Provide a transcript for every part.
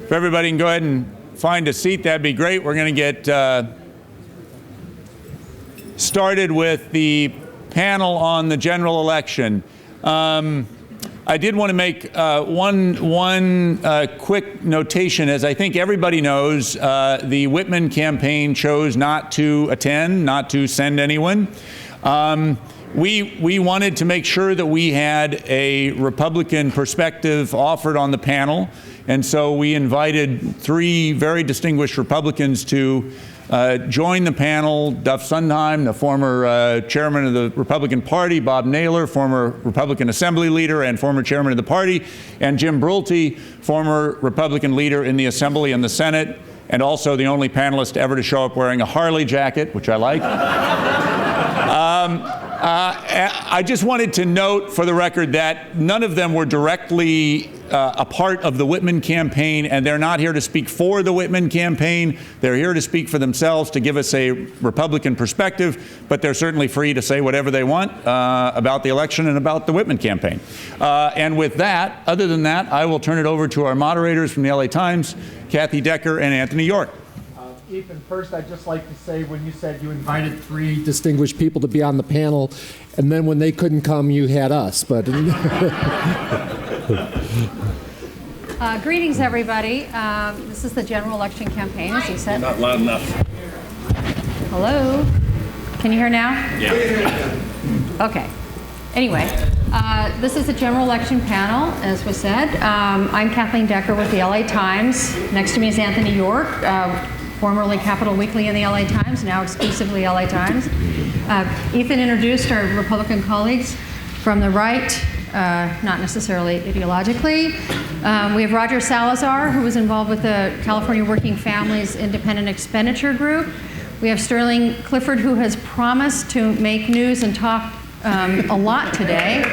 If everybody can go ahead and find a seat, that'd be great. We're going to get started with the panel on the general election. I did want to make one quick notation. As I think everybody knows, the Whitman campaign chose not to attend, not to send anyone. We wanted to make sure that we had a Republican perspective offered on the panel, and so we invited three very distinguished Republicans to join the panel: Duf Sundheim, the former chairman of the Republican Party; Bob Naylor, former Republican Assembly leader and former chairman of the party; and Jim Brulte, former Republican leader in the Assembly and the Senate, and also the only panelist ever to show up wearing a Harley jacket, which I like. I just wanted to note for the record that none of them were directly a part of the Whitman campaign, and they're not here to speak for the Whitman campaign. They're here to speak for themselves, to give us a Republican perspective, but they're certainly free to say whatever they want about the election and about the Whitman campaign. And with that, other than that, I will turn it over to our moderators from the LA Times, Kathy Decker and Anthony York. Ethan, first I'd just like to say, when you said you invited three distinguished people to be on the panel, and then when they couldn't come, you had us. But greetings, everybody. This is the general election campaign, as you said. Not loud enough. Hello? Can you hear now? Yeah. Okay. Anyway, this is the general election panel, as was said. I'm Kathleen Decker with the LA Times. Next to me is Anthony York, formerly Capital Weekly and the LA Times, now exclusively LA Times. Ethan introduced our Republican colleagues from the right, not necessarily ideologically. We have Roger Salazar, who was involved with the California Working Families Independent Expenditure Group. We have Sterling Clifford, who has promised to make news and talk a lot today.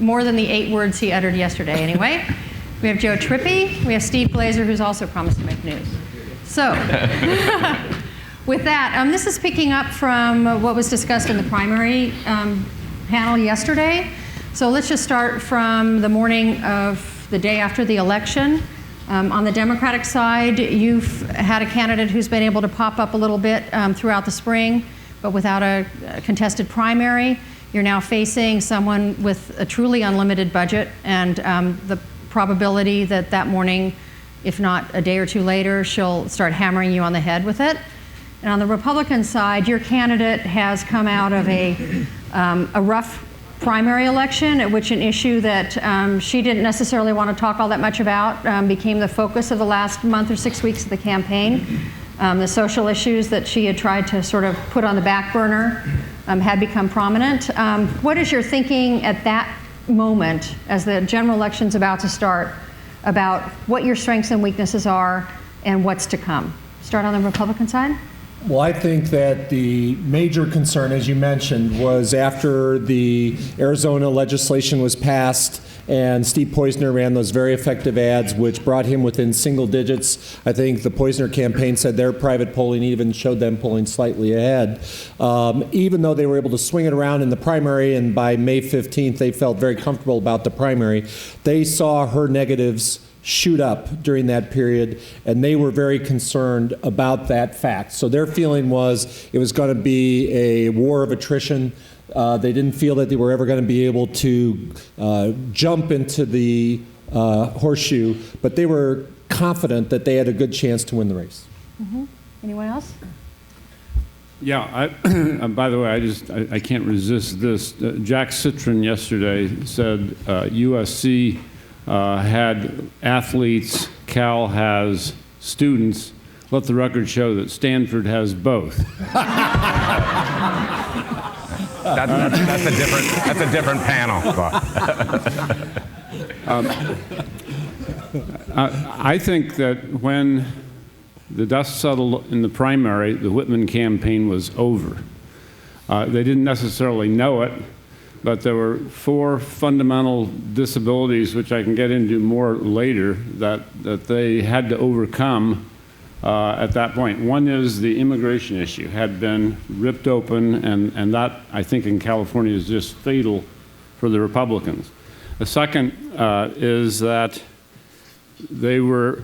More than the 8 words he uttered yesterday, anyway. We have Joe Trippi. We have Steve Glazer, who's also promised to make news. So, with that, this is picking up from what was discussed in the primary panel yesterday. So let's just start from the morning of the day after the election. On the Democratic side, you've had a candidate who's been able to pop up a little bit throughout the spring, but without a contested primary. You're now facing someone with a truly unlimited budget, and the probability that that morning, if not a day or two later, she'll start hammering you on the head with it. And on the Republican side, your candidate has come out of a rough primary election, at which an issue that she didn't necessarily want to talk all that much about became the focus of the last month or 6 weeks of the campaign. The social issues that she had tried to sort of put on the back burner had become prominent. What is your thinking at that moment, as the general election's about to start, about what your strengths and weaknesses are and what's to come? Start on the Republican side? well, I think that the major concern, as you mentioned, was after the Arizona legislation was passed and Steve Poizner ran those very effective ads which brought him within single digits. I think the Poizner campaign said their private polling even showed them polling slightly ahead. Even though they were able to swing it around in the primary, and by May 15th they felt very comfortable about the primary, they saw her negatives shoot up during that period, and they were very concerned about that fact. So their feeling was it was going to be a war of attrition. They didn't feel that they were ever going to be able to jump into the horseshoe, but they were confident that they had a good chance to win the race. Mm-hmm. Anyone else? Yeah, by the way, I can't resist this. Jack Citron yesterday said USC had athletes, Cal has students. Let the record show that Stanford has both. That's a different panel. I think that when the dust settled in the primary, the Whitman campaign was over. They didn't necessarily know it, but there were 4 fundamental disabilities, which I can get into more later, that they had to overcome at that point. One is the immigration issue had been ripped open, and that, I think, in California is just fatal for the Republicans. The second is that they were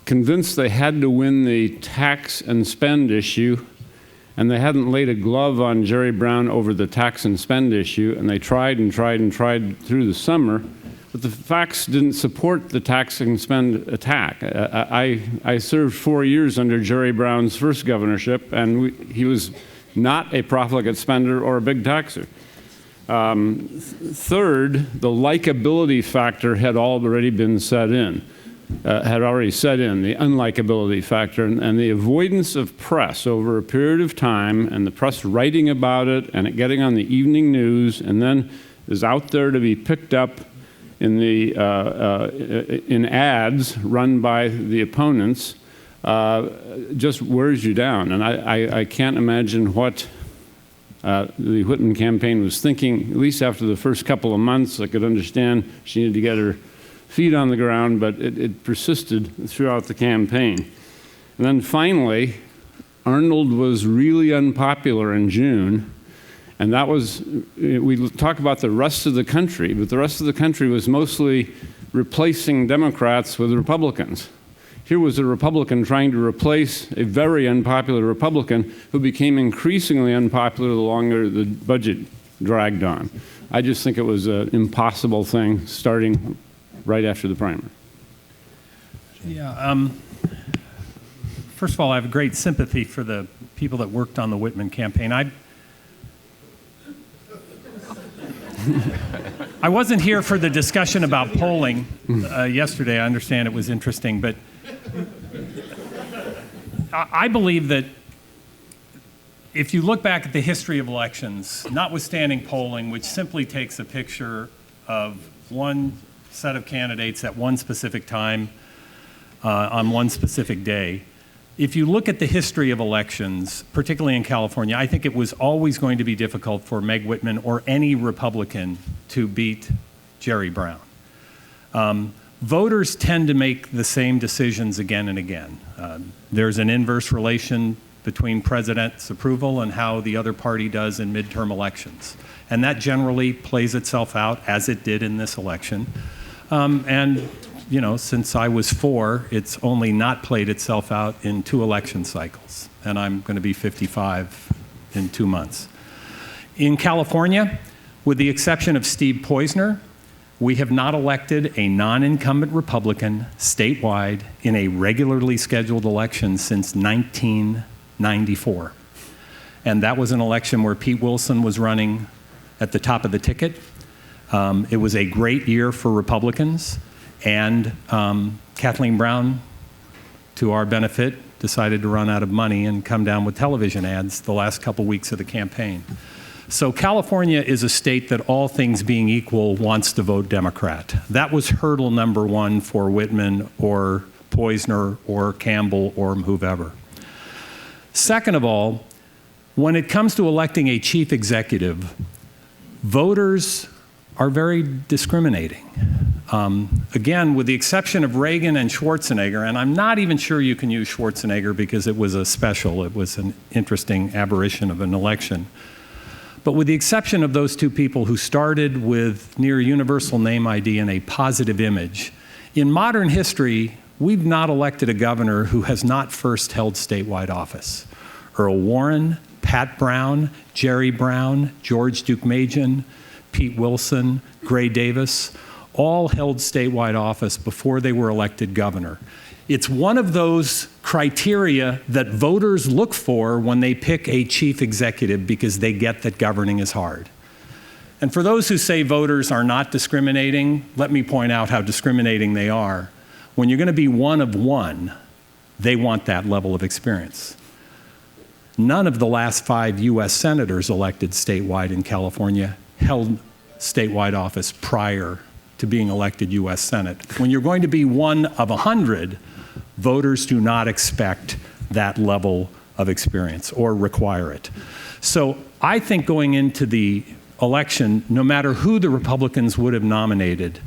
convinced they had to win the tax and spend issue, and they hadn't laid a glove on Jerry Brown over the tax and spend issue, and they tried and tried and tried through the summer, but the facts didn't support the tax and spend attack. I served 4 years under Jerry Brown's first governorship, and he was not a profligate spender or a big taxer. Third, the likability factor had already been set in. The unlikability factor, and the avoidance of press over a period of time, and the press writing about it, and it getting on the evening news, and then is out there to be picked up in in ads run by the opponents, just wears you down. And I can't imagine what the Whitman campaign was thinking, at least after the first couple of months. I could understand she needed to get her feet on the ground, but it persisted throughout the campaign. And then finally, Arnold was really unpopular in June, and that was, we talk about the rest of the country, but the rest of the country was mostly replacing Democrats with Republicans. Here was a Republican trying to replace a very unpopular Republican who became increasingly unpopular the longer the budget dragged on. I just think it was an impossible thing starting right after the primary. Yeah. First of all, I have great sympathy for the people that worked on the Whitman campaign. I wasn't here for the discussion about polling yesterday. I understand it was interesting, but I believe that if you look back at the history of elections, notwithstanding polling, which simply takes a picture of one set of candidates at one specific time on one specific day, if you look at the history of elections, particularly in California, I think it was always going to be difficult for Meg Whitman or any Republican to beat Jerry Brown. Voters tend to make the same decisions again and again. There's an inverse relation between president's approval and how the other party does in midterm elections. And that generally plays itself out, as it did in this election. And you know, since I was 4, it's only not played itself out in 2 election cycles. And I'm going to be 55 in 2 months. In California, with the exception of Steve Poizner, we have not elected a non-incumbent Republican statewide in a regularly scheduled election since 1994. And that was an election where Pete Wilson was running at the top of the ticket. It was a great year for Republicans, and Kathleen Brown, to our benefit, decided to run out of money and come down with television ads the last couple weeks of the campaign. So California is a state that, all things being equal, wants to vote Democrat. That was hurdle number 1 for Whitman or Poizner or Campbell or whoever. Second of all, when it comes to electing a chief executive, voters are very discriminating. Again, with the exception of Reagan and Schwarzenegger, and I'm not even sure you can use Schwarzenegger because it was a special, it was an interesting aberration of an election. But with the exception of those 2 people who started with near universal name ID and a positive image, in modern history, we've not elected a governor who has not first held statewide office. Earl Warren, Pat Brown, Jerry Brown, George Deukmejian, Pete Wilson, Gray Davis, all held statewide office before they were elected governor. It's one of those criteria that voters look for when they pick a chief executive, because they get that governing is hard. And for those who say voters are not discriminating, let me point out how discriminating they are. When you're going to be one of one, they want that level of experience. None of the last 5 U.S. senators elected statewide in California held statewide office prior to being elected U.S. Senate. When you're going to be one of 100, voters do not expect that level of experience or require it. So I think going into the election, no matter who the Republicans would have nominated,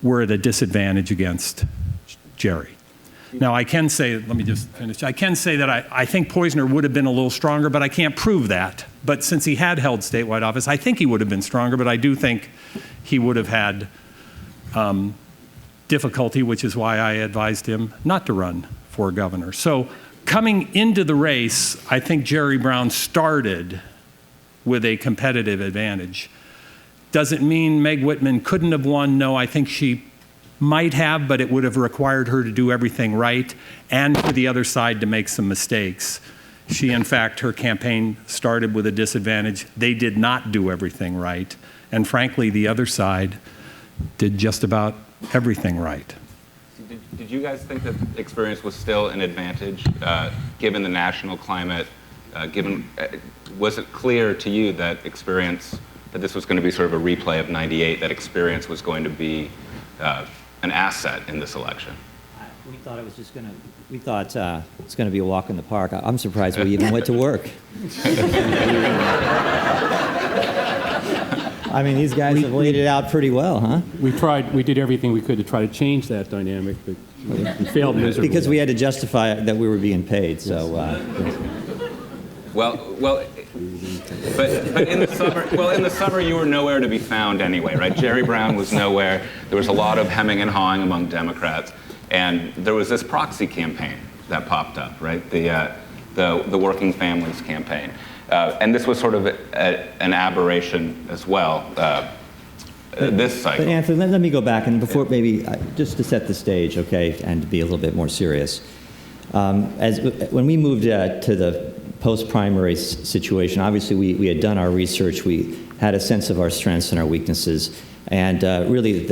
we're at a disadvantage against Jerry. Now, I can say, let me just finish. I can say that I think Poizner would have been a little stronger, but I can't prove that. But since he had held statewide office, I think he would have been stronger, but I do think he would have had difficulty, which is why I advised him not to run for governor. So coming into the race, I think Jerry Brown started with a competitive advantage. Does it mean Meg Whitman couldn't have won? No, I think she might have, but it would have required her to do everything right and for the other side to make some mistakes. She, in fact, her campaign started with a disadvantage. They did not do everything right. And frankly, the other side did just about everything right. Did you guys think that experience was still an advantage, given the national climate? Was it clear to you that experience, that this was going to be sort of a replay of '98, that experience was going to be an asset in this election? We thought it was just going to. We thought it's going to be a walk in the park. I'm surprised we even went to work. I mean, these guys have laid it out pretty well, huh? We did everything we could to try to change that dynamic, but we failed miserably. Because we had to justify that we were being paid, so. Well, but in the summer you were nowhere to be found anyway, right? Jerry Brown was nowhere. There was a lot of hemming and hawing among Democrats, and there was this proxy campaign that popped up, right? The Working Families campaign, and this was sort of an aberration as well. This cycle. But Anthony, let me go back and before maybe just to set the stage, okay, and to be a little bit more serious. When we moved to the post-primary situation, obviously we had done our research, we had a sense of our strengths and our weaknesses, and really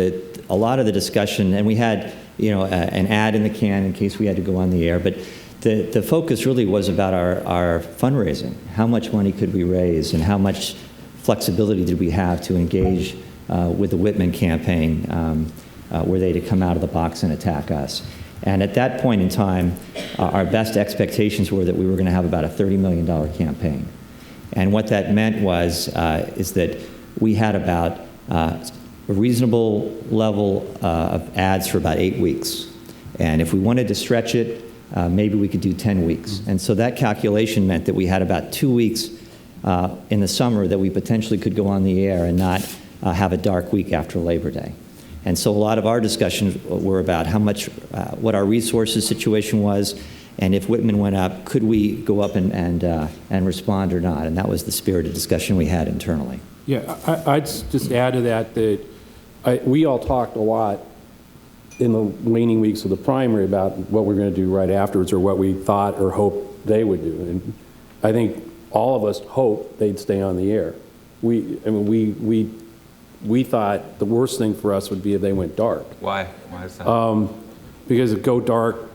a lot of the discussion, and we had an ad in the can in case we had to go on the air, but the focus really was about our fundraising. How much money could we raise, and how much flexibility did we have to engage with the Whitman campaign were they to come out of the box and attack us. And at that point in time, our best expectations were that we were going to have about a $30 million campaign. And what that meant is that we had about a reasonable level of ads for about 8 weeks. And if we wanted to stretch it, maybe we could do 10 weeks. And so that calculation meant that we had about 2 weeks in the summer that we potentially could go on the air and not have a dark week after Labor Day. And so a lot of our discussions were about how much, what our resources situation was, and if Whitman went up, could we go up and respond or not? And that was the spirited discussion we had internally. Yeah, I'd just add to that we all talked a lot in the waning weeks of the primary about what we're going to do right afterwards, or what we thought or hoped they would do. And I think all of us hoped they'd stay on the air. We thought the worst thing for us would be if they went dark. Why? Why is that? Because it go dark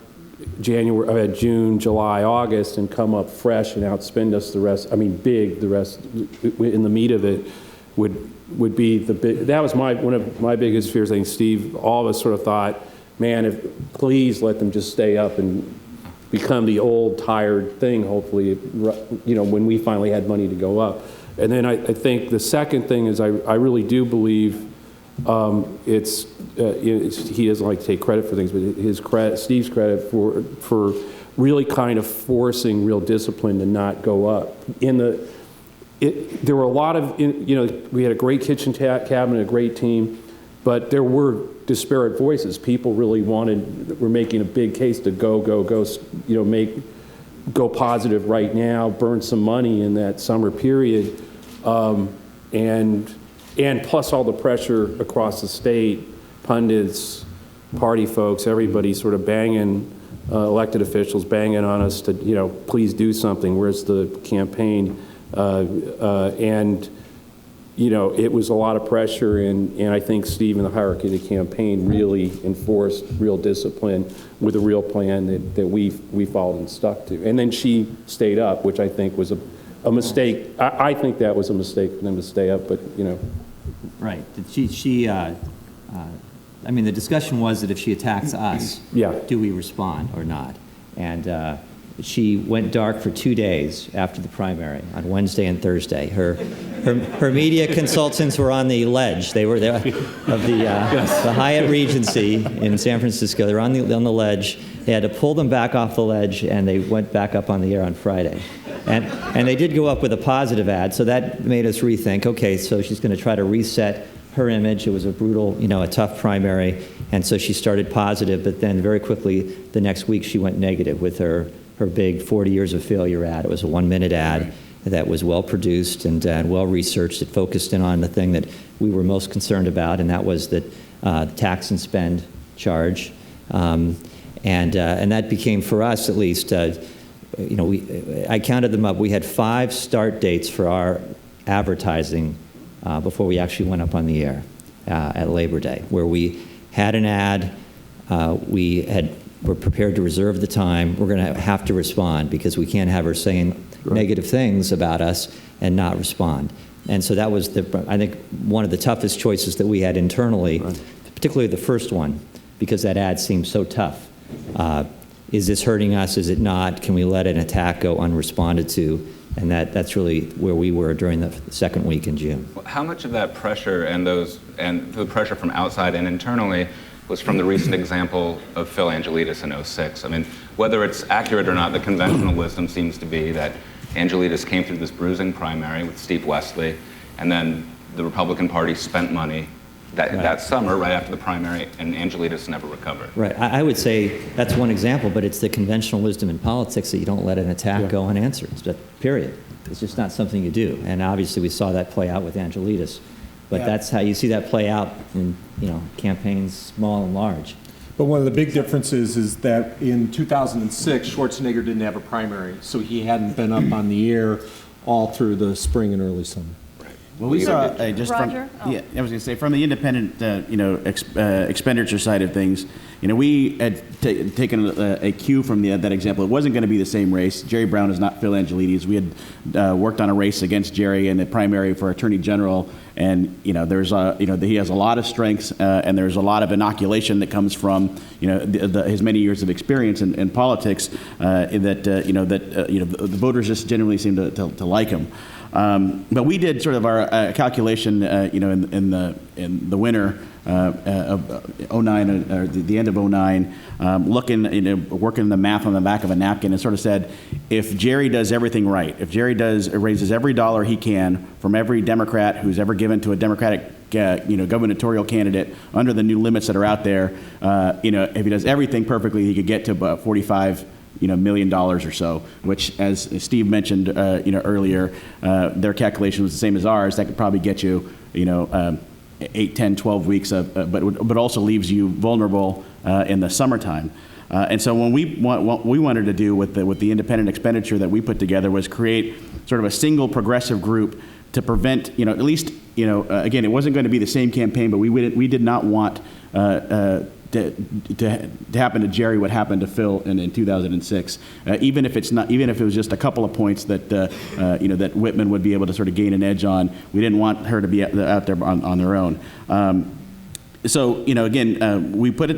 June, July, August, and come up fresh and outspend us the rest. I mean, big. The rest in the meat of it would be the big. That was one of my biggest fears. I think Steve, all of us sort of thought, man, please let them just stay up and become the old tired thing. Hopefully, when we finally had money to go up. And then I think the second thing is I really do believe he doesn't like to take credit for things, but Steve's credit for really kind of forcing real discipline to not go up. There were a lot of, we had a great kitchen cabinet, a great team, but there were disparate voices. People really were making a big case to go, go positive right now, burn some money in that summer period, and plus all the pressure across the state, pundits, party folks, everybody sort of banging, elected officials banging on us to, please do something. Where's the campaign? It was a lot of pressure, and I think Steve and the hierarchy of the campaign really enforced real discipline with a real plan that we followed and stuck to. And then she stayed up, which I think was a mistake. I think that was a mistake for them to stay up, but Right. I mean, the discussion was that if she attacks us, do we respond or not? And she went dark for 2 days after the primary, on Wednesday and Thursday. Her media consultants were on the ledge. They were there of the Hyatt Regency in San Francisco. They were on the ledge They had to pull them back off the ledge, and they went back up on the air on Friday. And they did go up with a positive ad, so that made us rethink, okay, so she's going to try to reset her image. It was a brutal, a tough primary, and so she started positive, but then very quickly the next week she went negative with her big 40 years of failure ad. It was a 1-minute ad that was well produced and well researched. It focused in on the thing that we were most concerned about, and that was the tax and spend charge. And that became, for us at least, I counted them up. We had 5 start dates for our advertising before we actually went up on the air at Labor Day, where we had an ad, we're prepared to reserve the time. We're going to have to respond because we can't have her saying negative things about us and not respond. And so that was, I think, one of the toughest choices that we had internally, particularly the first one, because that ad seemed so tough. Is this hurting us? Is it not? Can we let an attack go unresponded to? And that's really where we were during the second week in June. How much of that pressure and the pressure from outside and internally was from the recent example of Phil Angelides in 06? I mean, whether it's accurate or not, the conventional wisdom seems to be that Angelides came through this bruising primary with Steve Wesley, and then the Republican Party spent money that summer right after the primary, and Angelides never recovered. Right. I would say that's one example, but it's the conventional wisdom in politics that you don't let an attack go unanswered. Period. It's just not something you do. And obviously we saw that play out with Angelides. But that's how you see that play out in campaigns small and large. But one of the big differences is that in 2006, Schwarzenegger didn't have a primary, so he hadn't been up on the air all through the spring and early summer. Well, we saw just Roger? from I was going to say from the independent expenditure side of things. We had taken a cue from that example. It wasn't going to be the same race. Jerry Brown is not Phil Angelides. We had worked on a race against Jerry in the primary for Attorney General, and there's he has a lot of strengths, and there's a lot of inoculation that comes from his many years of experience in politics. The voters just generally seem to like him. But we did sort of our calculation, in the winter of 09, or the end of 09, working the math on the back of a napkin, and sort of said, if Jerry does everything right, if Jerry raises every dollar he can from every Democrat who's ever given to a Democratic gubernatorial candidate under the new limits that are out there, if he does everything perfectly, he could get to about $45 million or so, which, as Steve mentioned, earlier, their calculation was the same as ours. That could probably get you, 8, 10, 12 weeks but also leaves you vulnerable in the summertime. And so what we wanted to do with the independent expenditure that we put together was create sort of a single progressive group to prevent, at least, again, it wasn't going to be the same campaign, but we did not want to happen to Jerry what happened to Phil in 2006. Even if it was just a couple of points that Whitman would be able to sort of gain an edge on, we didn't want her to be out there on their own. So again, we put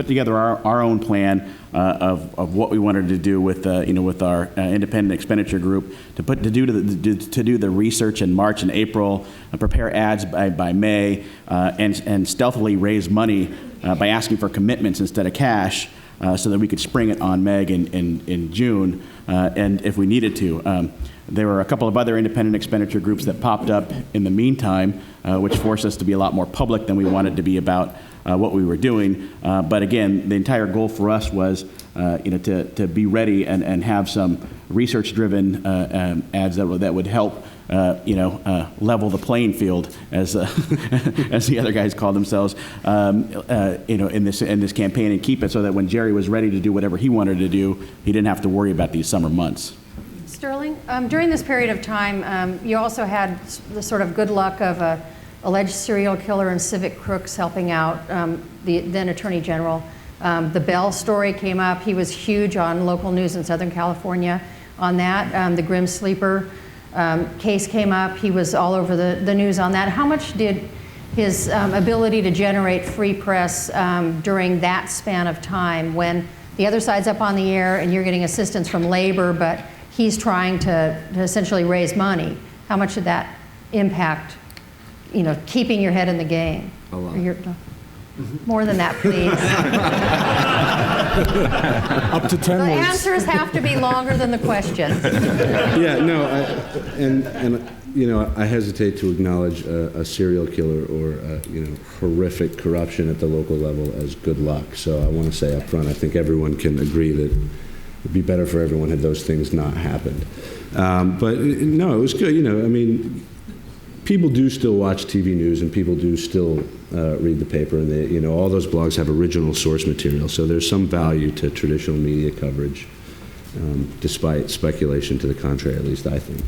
together our own plan of what we wanted to do with our independent expenditure group to do the research in March and April, prepare ads by May, and stealthily raise money by asking for commitments instead of cash, so that we could spring it on Meg in June, and if we needed to. There were a couple of other independent expenditure groups that popped up in the meantime, which forced us to be a lot more public than we wanted to be about what we were doing. But again, the entire goal for us was to be ready and have some research-driven ads that would help level the playing field, as as the other guys call themselves, in this campaign, and keep it so that when Jerry was ready to do whatever he wanted to do, he didn't have to worry about these summer months. Sterling, during this period of time, you also had the sort of good luck of a alleged serial killer and civic crooks helping out the then Attorney General. The Bell story came up. He was huge on local news in Southern California on that. The Grim Sleeper case came up. He was all over the news on that. How much did his ability to generate free press during that span of time, when the other side's up on the air and you're getting assistance from labor, but he's trying to essentially raise money, how much did that impact, keeping your head in the game? A lot. More than that, please. Up to 10 The words. answers have to be longer than the questions. Yeah, no, and you know, I hesitate to acknowledge a serial killer or you know, horrific corruption at the local level as good luck. So I want to say up front, I think everyone can agree that it'd be better for everyone had those things not happened. But no, it was good. You know, I mean, people do still watch TV news and people do still read the paper, and they, you know, all those blogs have original source material. So there's some value to traditional media coverage, despite speculation to the contrary, at least I think.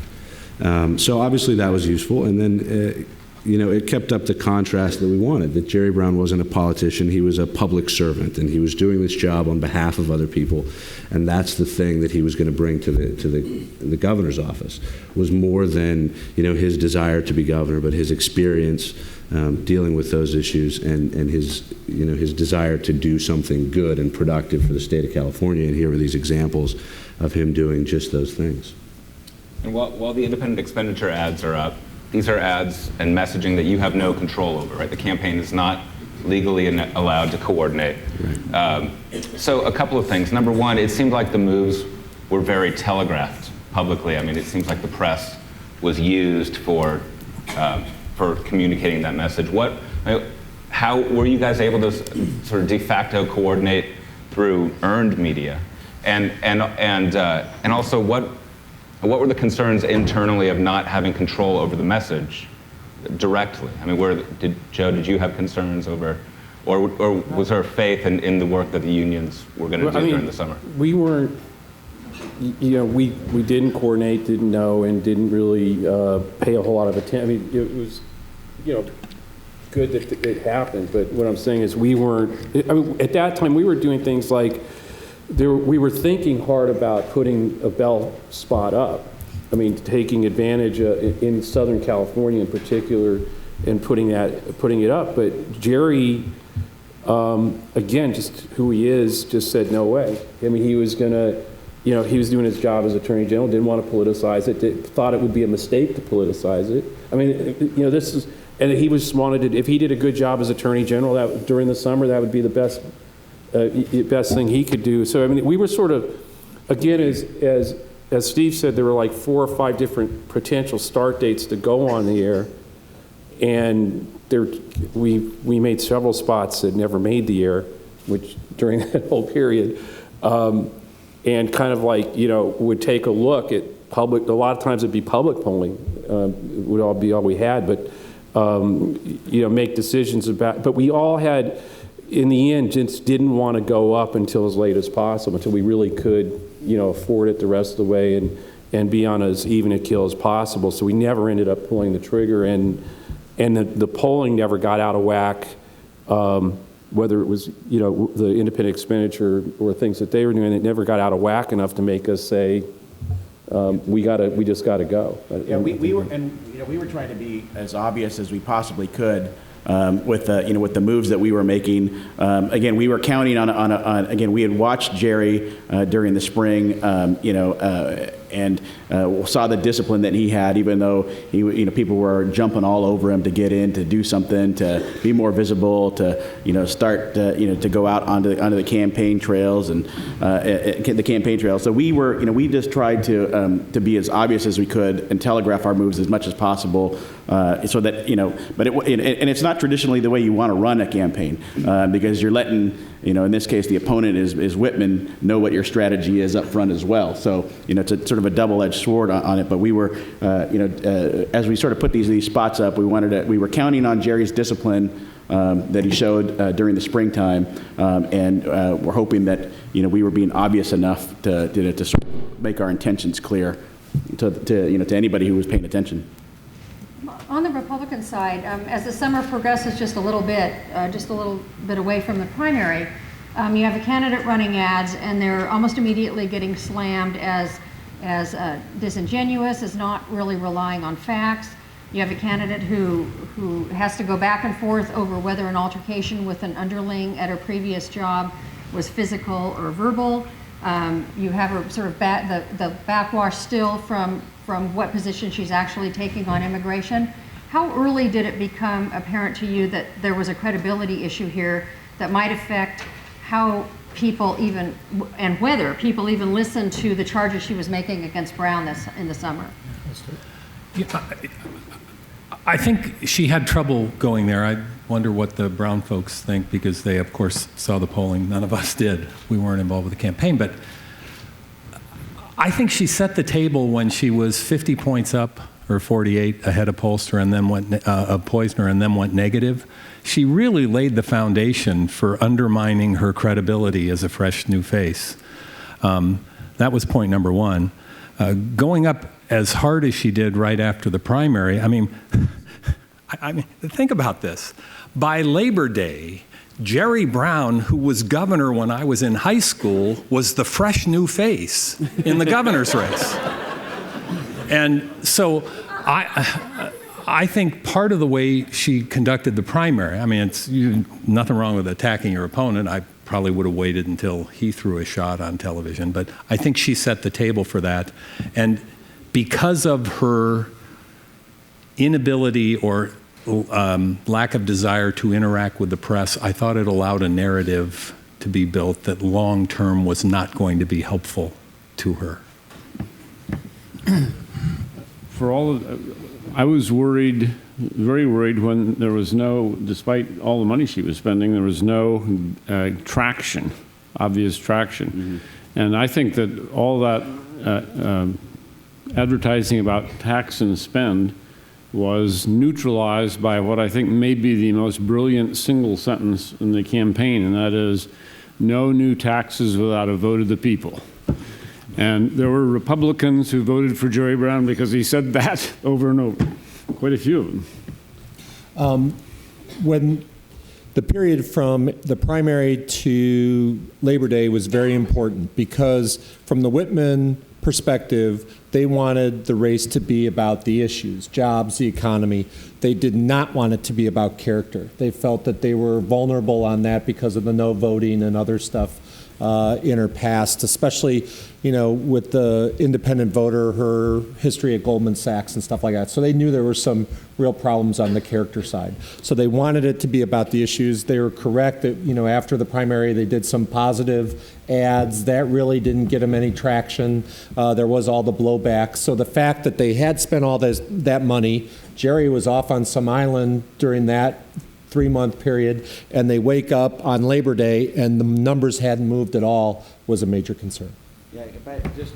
So obviously that was useful, and then you know, it kept up the contrast that we wanted, that Jerry Brown wasn't a politician, he was a public servant, and he was doing this job on behalf of other people, and that's the thing that he was going to bring to the governor's office, was more than, you know, his desire to be governor, but his experience dealing with those issues, and his, you know, his desire to do something good and productive for the state of California, and here are these examples of him doing just those things. And while the independent expenditure ads are up, these are ads and messaging that you have no control over, right? The campaign is not legally allowed to coordinate. Right. So a couple of things. Number one, it seemed like the moves were very telegraphed publicly. I mean, it seems like the press was used for communicating that message. How were you guys able to sort of de facto coordinate through earned media? And also what were the concerns internally of not having control over the message directly? I mean, did you have concerns over, or was there faith in the work that the unions were going to do during the summer? We weren't, you know, we didn't coordinate, didn't know, and didn't really pay a whole lot of attention. I mean, it was, you know, good that it happened, but what I'm saying is we weren't, I mean, at that time we were doing things like, we were thinking hard about putting a Bell spot up. I mean, taking advantage in Southern California in particular, and putting it up. But Jerry, again, just who he is, just said no way. I mean, he was gonna, you know, he was doing his job as Attorney General, didn't want to politicize it, thought it would be a mistake to politicize it. I mean, you know, this is, and he was wanted to, if he did a good job as Attorney General that during the summer, that would be the best thing he could do. So I mean, we were sort of, again, as Steve said, there were like 4 or 5 different potential start dates to go on the air, and we made several spots that never made the air, which during that whole period, and kind of like, you know, would take a look at public. A lot of times it'd be public polling, would all be all we had, but you know, make decisions about. But we all had, in the end, just didn't want to go up until as late as possible, until we really could, you know, afford it the rest of the way and be on as even a kill as possible. So we never ended up pulling the trigger, and the polling never got out of whack, whether it was, you know, the independent expenditure or things that they were doing. It never got out of whack enough to make us say, we just got to go. Yeah, we were trying to be as obvious as we possibly could. With the moves that we were making, again, we were counting on again, we had watched Jerry during the spring, and saw the discipline that he had, even though people were jumping all over him to get in, to do something, to be more visible, to start to go out onto the campaign trails and the campaign trail. So we just tried to be as obvious as we could and telegraph our moves as much as possible, so that but and it's not traditionally the way you want to run a campaign, because you're letting in this case the opponent is Whitman know what your strategy is up front as well. So it's a sort of a double-edged sword on it. But we were as we sort of put these spots up, we were counting on Jerry's discipline that he showed during the springtime, and we're hoping that we were being obvious enough to sort of make our intentions clear to anybody who was paying attention. On the Republican side, as the summer progresses just a little bit away from the primary, you have a candidate running ads, and they're almost immediately getting slammed as disingenuous, as not really relying on facts. You have a candidate who has to go back and forth over whether an altercation with an underling at her previous job was physical or verbal. You have her sort of the backwash still from what position she's actually taking on immigration. how early did it become apparent to you that there was a credibility issue here that might affect how people even, and whether people even listened to the charges she was making against Brown in the summer? I think she had trouble going there. I wonder what the Brown folks think, because they, of course, saw the polling. None of us did. We weren't involved with the campaign. But I think she set the table when she was 50 points up, or 48 ahead of Pollster, and then went Poizner, and then went negative. She really laid the foundation for undermining her credibility as a fresh new face. That was point number one. Going up as hard as she did right after the primary, I mean, think about this. By Labor Day, Jerry Brown, who was governor when I was in high school, was the fresh new face in the governor's race. And so I think part of the way she conducted the primary, I mean, it's nothing wrong with attacking your opponent. I probably would have waited until he threw a shot on television, but I think she set the table for that. And because of her inability or lack of desire to interact with the press, I thought it allowed a narrative to be built that long-term was not going to be helpful to her. I was worried, very worried, when there was no, despite all the money she was spending, there was no traction, obvious traction. Mm-hmm. And I think that all that advertising about tax and spend was neutralized by what I think may be the most brilliant single sentence in the campaign, and that is, no new taxes without a vote of the people. And there were Republicans who voted for Jerry Brown because he said that over and over, quite a few of them. When the period from the primary to Labor Day was very important, because from the Whitman perspective, they wanted the race to be about the issues, jobs, the economy. They did not want it to be about character. They felt that they were vulnerable on that because of the no voting and other stuff in her past, especially, with the independent voter, her history at Goldman Sachs and stuff like that. So they knew there were some real problems on the character side. So they wanted it to be about the issues. They were correct that, after the primary, they did some positive ads. That really didn't get them any traction. There was all the blowback. So the fact that they had spent all that money, Jerry was off on some island during that 3-month period, and they wake up on Labor Day and the numbers hadn't moved at all, was a major concern. Yeah, just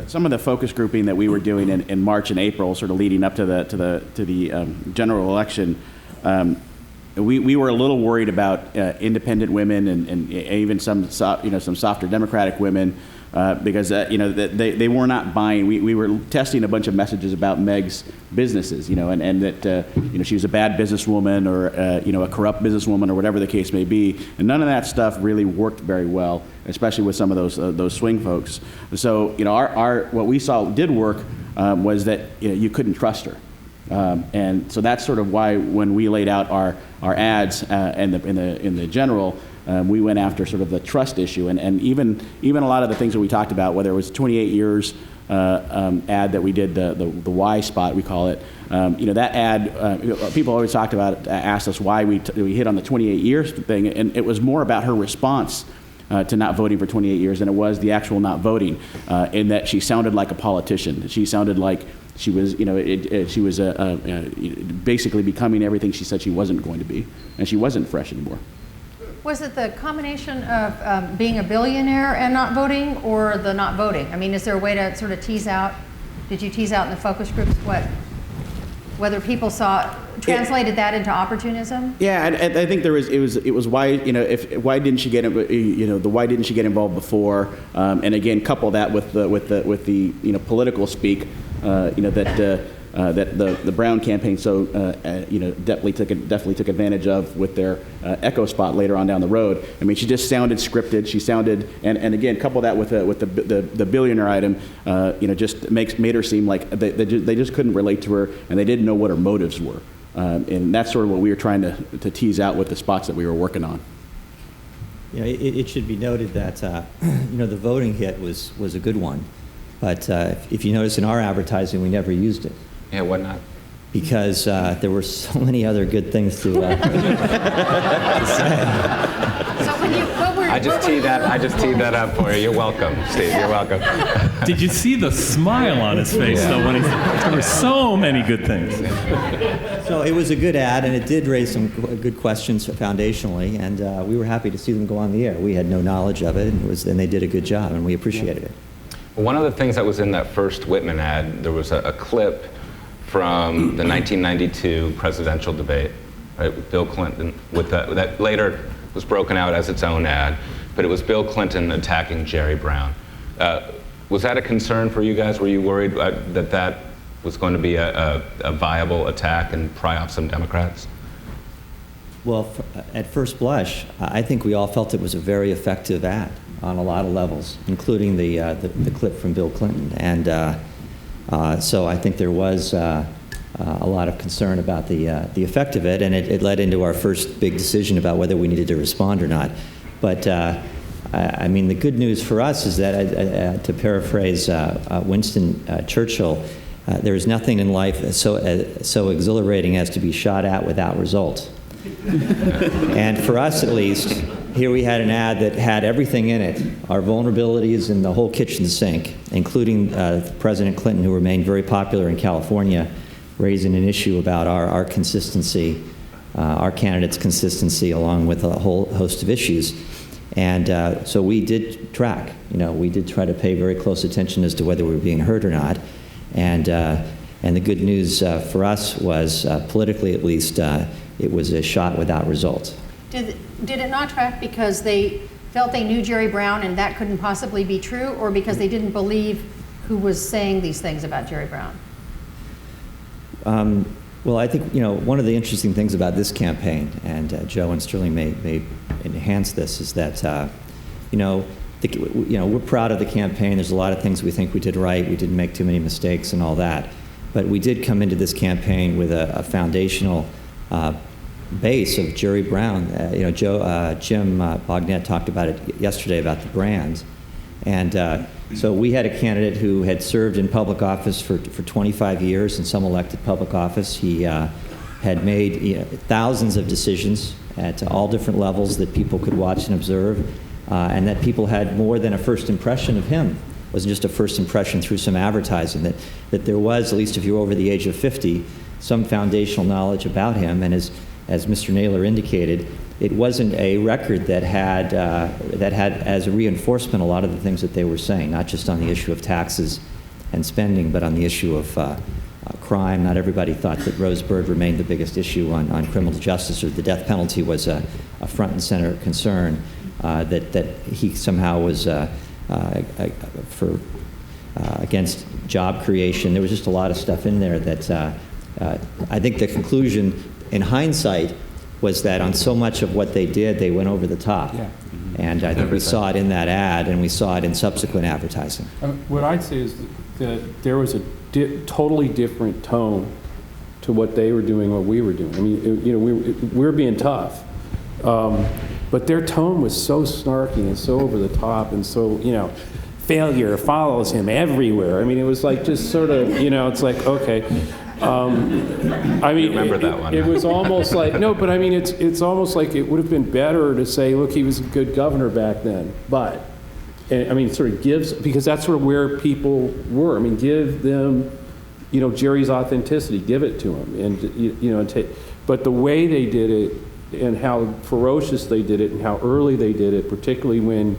some of the focus grouping that we were doing in March and April, sort of leading up to the general election, we were a little worried about independent women and even some softer Democratic women. Because they were not buying. We were testing a bunch of messages about Meg's businesses, and that she was a bad businesswoman or a corrupt businesswoman or whatever the case may be, and none of that stuff really worked very well, especially with some of those swing folks. So our what we saw did work was that you couldn't trust her. And so that's sort of why when we laid out our ads in the general, we went after sort of the trust issue, and even a lot of the things that we talked about, whether it was 28 years ad that we did, the Y spot we call it, that ad, people always asked us why we hit on the 28 years thing, and it was more about her response to not voting for 28 years than it was the actual not voting, in that she sounded like a politician. She sounded like she was, she was basically becoming everything she said she wasn't going to be, and she wasn't fresh anymore. Was it the combination of being a billionaire and not voting, or the not voting? I mean, is there a way to sort of tease out, did you tease out in the focus groups whether people translated that into opportunism? Yeah, I think there was. It was why why didn't she get why didn't she get involved before? And again, couple that with the political speak that the Brown campaign definitely took advantage of with their echo spot later on down the road. I mean, she just sounded scripted. She sounded, and again, couple that with the billionaire item, just made her seem like they just couldn't relate to her, and they didn't know what her motives were. And that's sort of what we were trying to tease out with the spots that we were working on. It should be noted that the voting hit was a good one, but if you notice in our advertising, we never used it. Yeah, why not? because there were so many other good things to say. So when you, what were, I just teed that up for you. You're welcome, Steve. You're welcome. Did you see the smile on his face, though, when there were so many good things? So it was a good ad, and it did raise some good questions foundationally, and we were happy to see them go on the air. We had no knowledge of it, and they did a good job, and we appreciated it. One of the things that was in that first Whitman ad, there was a clip from the 1992 presidential debate, right, with Bill Clinton, with that later was broken out as its own ad, but it was Bill Clinton attacking Jerry Brown. Was that a concern for you guys? Were you worried that was going to be a viable attack and pry off some Democrats? Well, at first blush, I think we all felt it was a very effective ad on a lot of levels, including the clip from Bill Clinton. And so I think there was a lot of concern about the effect of it, and it led into our first big decision about whether we needed to respond or not. But I mean, the good news for us is that, to paraphrase Winston Churchill, there is nothing in life so exhilarating as to be shot at without result. And for us, at least, here we had an ad that had everything in it, our vulnerabilities in the whole kitchen sink, including President Clinton, who remained very popular in California, raising an issue about our consistency, our candidates' consistency, along with a whole host of issues. And so we did track. We did try to pay very close attention as to whether we were being heard or not. And the good news for us was, politically at least, it was a shot without result. did it not track because they felt they knew Jerry Brown and that couldn't possibly be true, or because they didn't believe who was saying these things about Jerry Brown? Well, I think, one of the interesting things about this campaign, and Joe and Sterling may enhance this, is that, we're proud of the campaign. There's a lot of things we think we did right. We didn't make too many mistakes and all that. But we did come into this campaign with a foundational base of Jerry Brown. Jim Bognet talked about it yesterday about the brand. And so we had a candidate who had served in public office for 25 years in some elected public office. He had made thousands of decisions at all different levels that people could watch and observe, and that people had more than a first impression of him. It wasn't just a first impression through some advertising, that there was, at least if you were over the age of 50, some foundational knowledge about him. And as Mr. Naylor indicated, it wasn't a record that had as a reinforcement a lot of the things that they were saying, not just on the issue of taxes and spending, but on the issue of crime. Not everybody thought that Rose Bird remained the biggest issue on criminal justice, or the death penalty was a front and center concern, that he somehow was against job creation. There was just a lot of stuff in there that I think the conclusion in hindsight was that on so much of what they did, they went over the top. Yeah. And I think we saw it in that ad, and we saw it in subsequent advertising. What I'd say is that there was a totally different tone to what they were doing, what we were doing. I mean, we were being tough. But their tone was so snarky and so over the top and so, failure follows him everywhere. I mean, it was like just sort of, it's like, okay. I mean, remember that one. It was almost like, no, but I mean, it's almost like it would have been better to say, look, he was a good governor back then. But, I mean, sort of gives, because that's sort of where people were. I mean, give them, Jerry's authenticity, give it to him. And, but the way they did it and how ferocious they did it and how early they did it, particularly when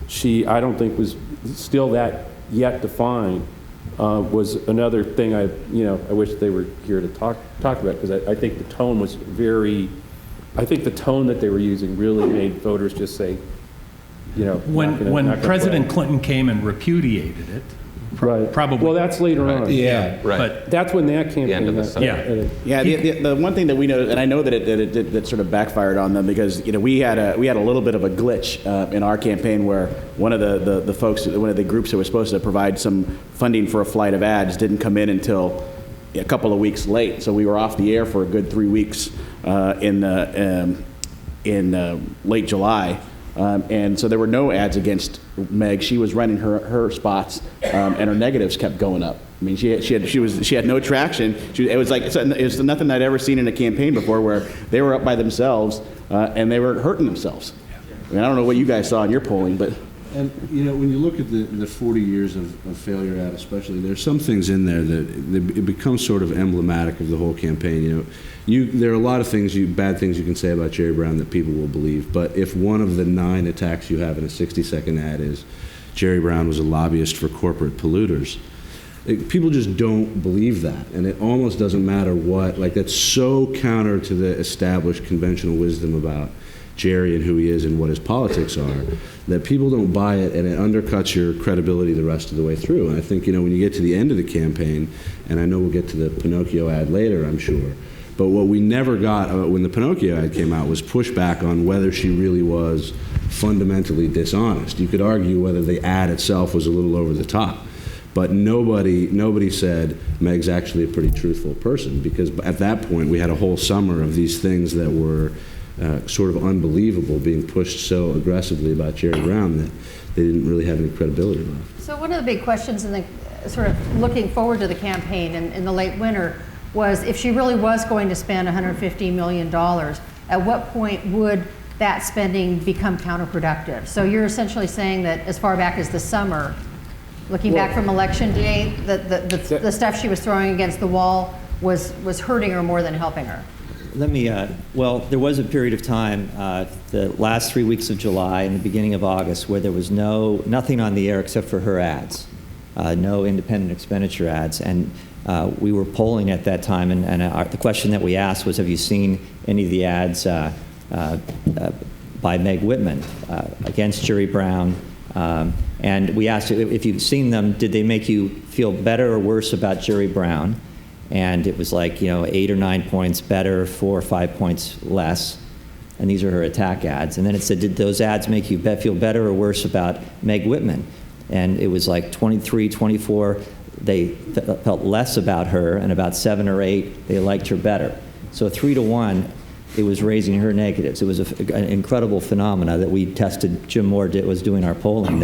she, I don't think was still that yet defined, was another thing I wish they were here to talk about, because I think the tone was I think the tone that they were using really made voters just say, when President Clinton came and repudiated it, right. Probably. Well, that's later on. Yeah, right. But that's when that campaign. The end of the summer. The one thing that we know, and I know that it sort of backfired on them, because we had a little bit of a glitch in our campaign where one of the folks, one of the groups that was supposed to provide some funding for a flight of ads didn't come in until a couple of weeks late. So we were off the air for a good 3 weeks in late July. And so there were no ads against Meg. She was running her spots, and her negatives kept going up. I mean, she had no traction. It was nothing I'd ever seen in a campaign before, where they were up by themselves and they were hurting themselves. I mean, I don't know what you guys saw in your polling, but. And, when you look at the 40 years of failure ad especially, there's some things in there that it becomes sort of emblematic of the whole campaign. There are a lot of bad things you can say about Jerry Brown that people will believe, but if one of the 9 attacks you have in a 60-second ad is Jerry Brown was a lobbyist for corporate polluters, people just don't believe that, and it almost doesn't matter what. That's so counter to the established conventional wisdom about Jerry and who he is and what his politics are, that people don't buy it, and it undercuts your credibility the rest of the way through. And I think, when you get to the end of the campaign, and I know we'll get to the Pinocchio ad later, I'm sure, but what we never got when the Pinocchio ad came out was pushback on whether she really was fundamentally dishonest. You could argue whether the ad itself was a little over the top, but nobody said Meg's actually a pretty truthful person, because at that point we had a whole summer of these things that were sort of unbelievable being pushed so aggressively about Jerry Brown that they didn't really have any credibility left. So one of the big questions in the sort of looking forward to the campaign in the late winter was, if she really was going to spend $150 million, at what point would that spending become counterproductive? So you're essentially saying that as far back as the summer, looking back from Election Day, the stuff she was throwing against the wall was hurting her more than helping her. Let me, well, there was a period of time, the last 3 weeks of July and the beginning of August, where there was nothing on the air except for her ads, no independent expenditure ads. And we were polling at that time, and the question that we asked was, have you seen any of the ads by Meg Whitman against Jerry Brown? And we asked if you've seen them, did they make you feel better or worse about Jerry Brown? And it was 8 or 9 points better, 4 or 5 points less. And these are her attack ads. And then it said, did those ads make you feel better or worse about Meg Whitman? And it was 23, 24, they felt less about her, and about 7 or 8, they liked her better. So 3 to 1, it was raising her negatives. It was an incredible phenomena that we tested. Jim Moore was doing our polling,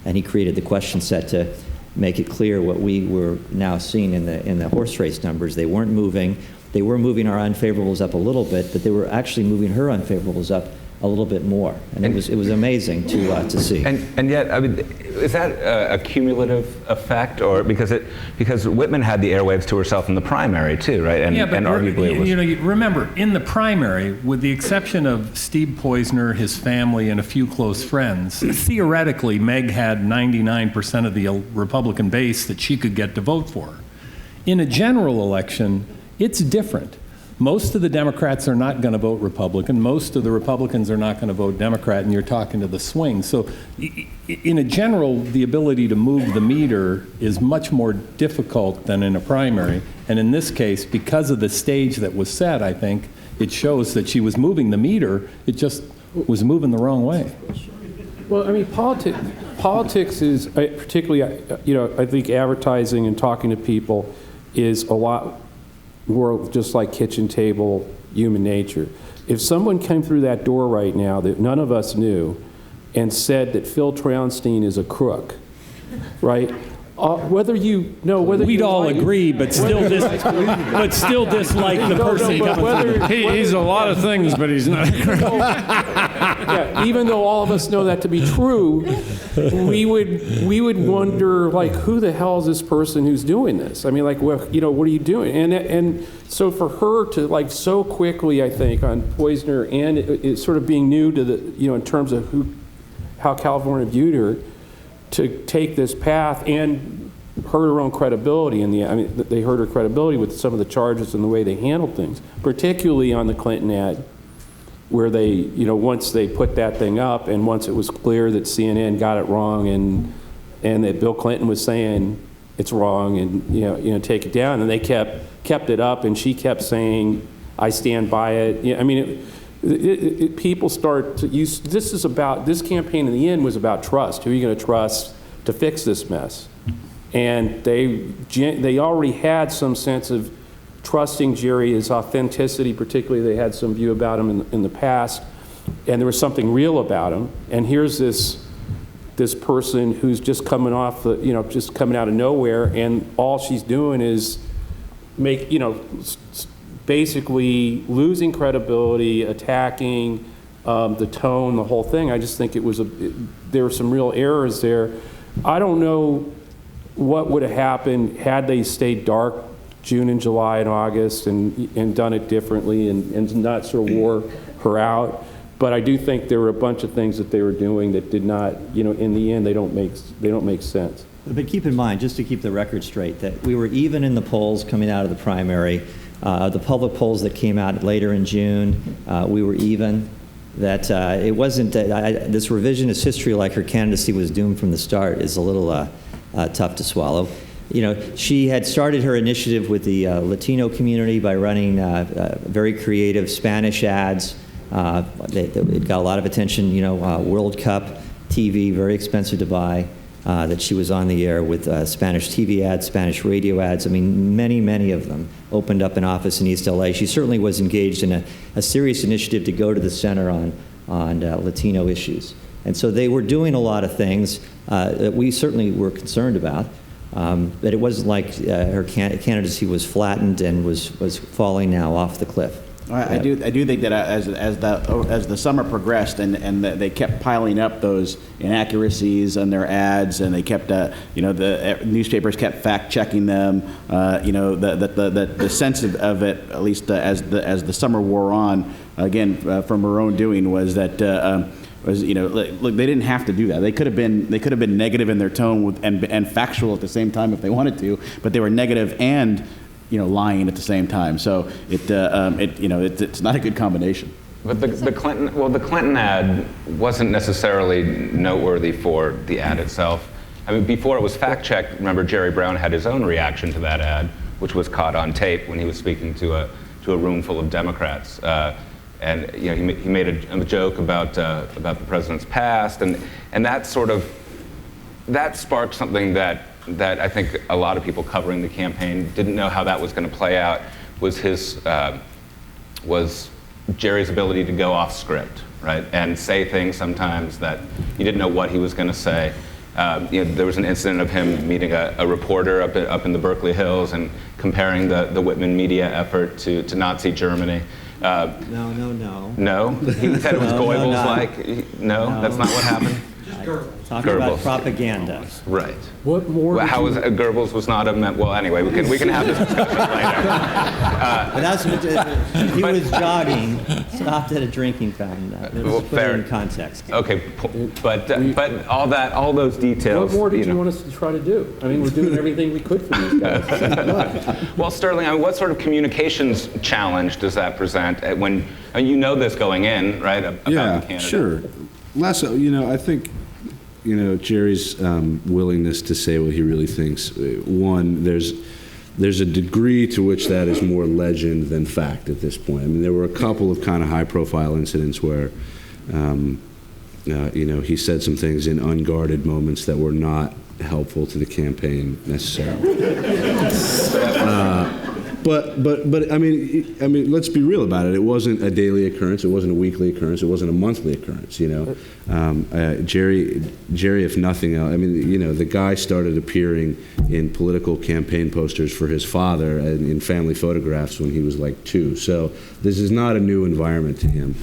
and he created the question set to make it clear what we were now seeing in the horse race numbers. They weren't moving. They were moving our unfavorables up a little bit, but they were actually moving her unfavorables up a little bit more, and it was amazing to see. And yet, I mean, is that a cumulative effect, or because Whitman had the airwaves to herself in the primary too, right? And, yeah, but arguably, you remember, in the primary, with the exception of Steve Poizner, his family, and a few close friends, theoretically, Meg had 99% of the Republican base that she could get to vote for her. In a general election, it's different. Most of the Democrats are not going to vote Republican. Most of the Republicans are not going to vote Democrat, and you're talking to the swing. So in a general, the ability to move the meter is much more difficult than in a primary. And in this case, because of the stage that was set, I think, it shows that she was moving the meter. It just was moving the wrong way. Well, I mean, politics is, particularly, I think advertising and talking to people is a lot more just like kitchen table human nature. If someone came through that door right now that none of us knew and said that Phil Traunstein is a crook, right? Whether you know whether we'd all agree, but still dislike the person coming through. He's a lot of things, but he's not. Yeah, even though all of us know that to be true, we would wonder, who the hell is this person who's doing this? I mean, what are you doing? And so for her to so quickly, I think, on Poizner, and it's sort of being new to the in terms of how California viewed her, to take this path and hurt her own credibility. They hurt her credibility with some of the charges and the way they handled things, particularly on the Clinton ad, where they, once they put that thing up, and once it was clear that CNN got it wrong, and that Bill Clinton was saying it's wrong, and take it down, and they kept it up, and she kept saying, I stand by it. People start to use, this campaign in the end was about trust. Who are you going to trust to fix this mess? And they already had some sense of trusting Jerry, his authenticity, particularly they had some view about him in the past. and there was something real about him. And here's this person who's just coming off the, just coming out of nowhere, and all she's doing is basically losing credibility, attacking the tone, the whole thing. I just think there were some real errors there. I don't know what would have happened had they stayed dark June and July and August and done it differently and not sort of wore her out. But I do think there were a bunch of things that they were doing that did not, in the end, they don't make sense. But keep in mind, just to keep the record straight, that we were even in the polls coming out of the primary. The public polls that came out later in June, we were even. That it wasn't, this revisionist history like her candidacy was doomed from the start is a little tough to swallow. She had started her initiative with the Latino community by running very creative Spanish ads. It got a lot of attention, World Cup TV, very expensive to buy, that she was on the air with Spanish TV ads, Spanish radio ads. I mean, many of them opened up an office in East LA. She certainly was engaged in a serious initiative to go to the center on Latino issues. And so they were doing a lot of things that we certainly were concerned about. But it wasn't like her candidacy was flattened and was falling now off the cliff. I do think that as the summer progressed and they kept piling up those inaccuracies on their ads, and they kept the newspapers kept fact checking them. The sense of it, at least as the summer wore on, again from her own doing, was that. Look, they didn't have to do that. They could have been negative in their tone and factual at the same time if they wanted to, but they were negative and lying at the same time. So it's not a good combination. But the Clinton ad wasn't necessarily noteworthy for the ad itself. I mean, before it was fact-checked, remember Jerry Brown had his own reaction to that ad, which was caught on tape when he was speaking to a room full of Democrats. And he made a joke about the president's past, and that sparked something that I think a lot of people covering the campaign didn't know how that was going to play out. Was Jerry's ability to go off script, right, and say things sometimes that you didn't know what he was going to say. There was an incident of him meeting a reporter up in the Berkeley Hills and comparing the Whitman media effort to Nazi Germany. No. No? He said it was Goebbels-like? No, that's not what happened? Talking about propaganda. Right. What more? Well, how was Goebbels was not a well? Anyway, we can have this discussion later. But that's he was jogging, stopped at a drinking fountain. Let's put it in context. Okay, but all those details. What more did you want us to try to do? I mean, we're doing everything we could for these guys. Well, Sterling, I mean, what sort of communications challenge does that present when you know this going in, right? About the candidate? Sure. Lasso, I think, Jerry's willingness to say what he really thinks. One, there's a degree to which that is more legend than fact at this point. I mean, there were a couple of kind of high-profile incidents where, he said some things in unguarded moments that were not helpful to the campaign necessarily. But I mean, let's be real about it. It wasn't a daily occurrence. It wasn't a weekly occurrence. It wasn't a monthly occurrence. Jerry, if nothing else, I mean, the guy started appearing in political campaign posters for his father and in family photographs when he was like 2. So this is not a new environment to him.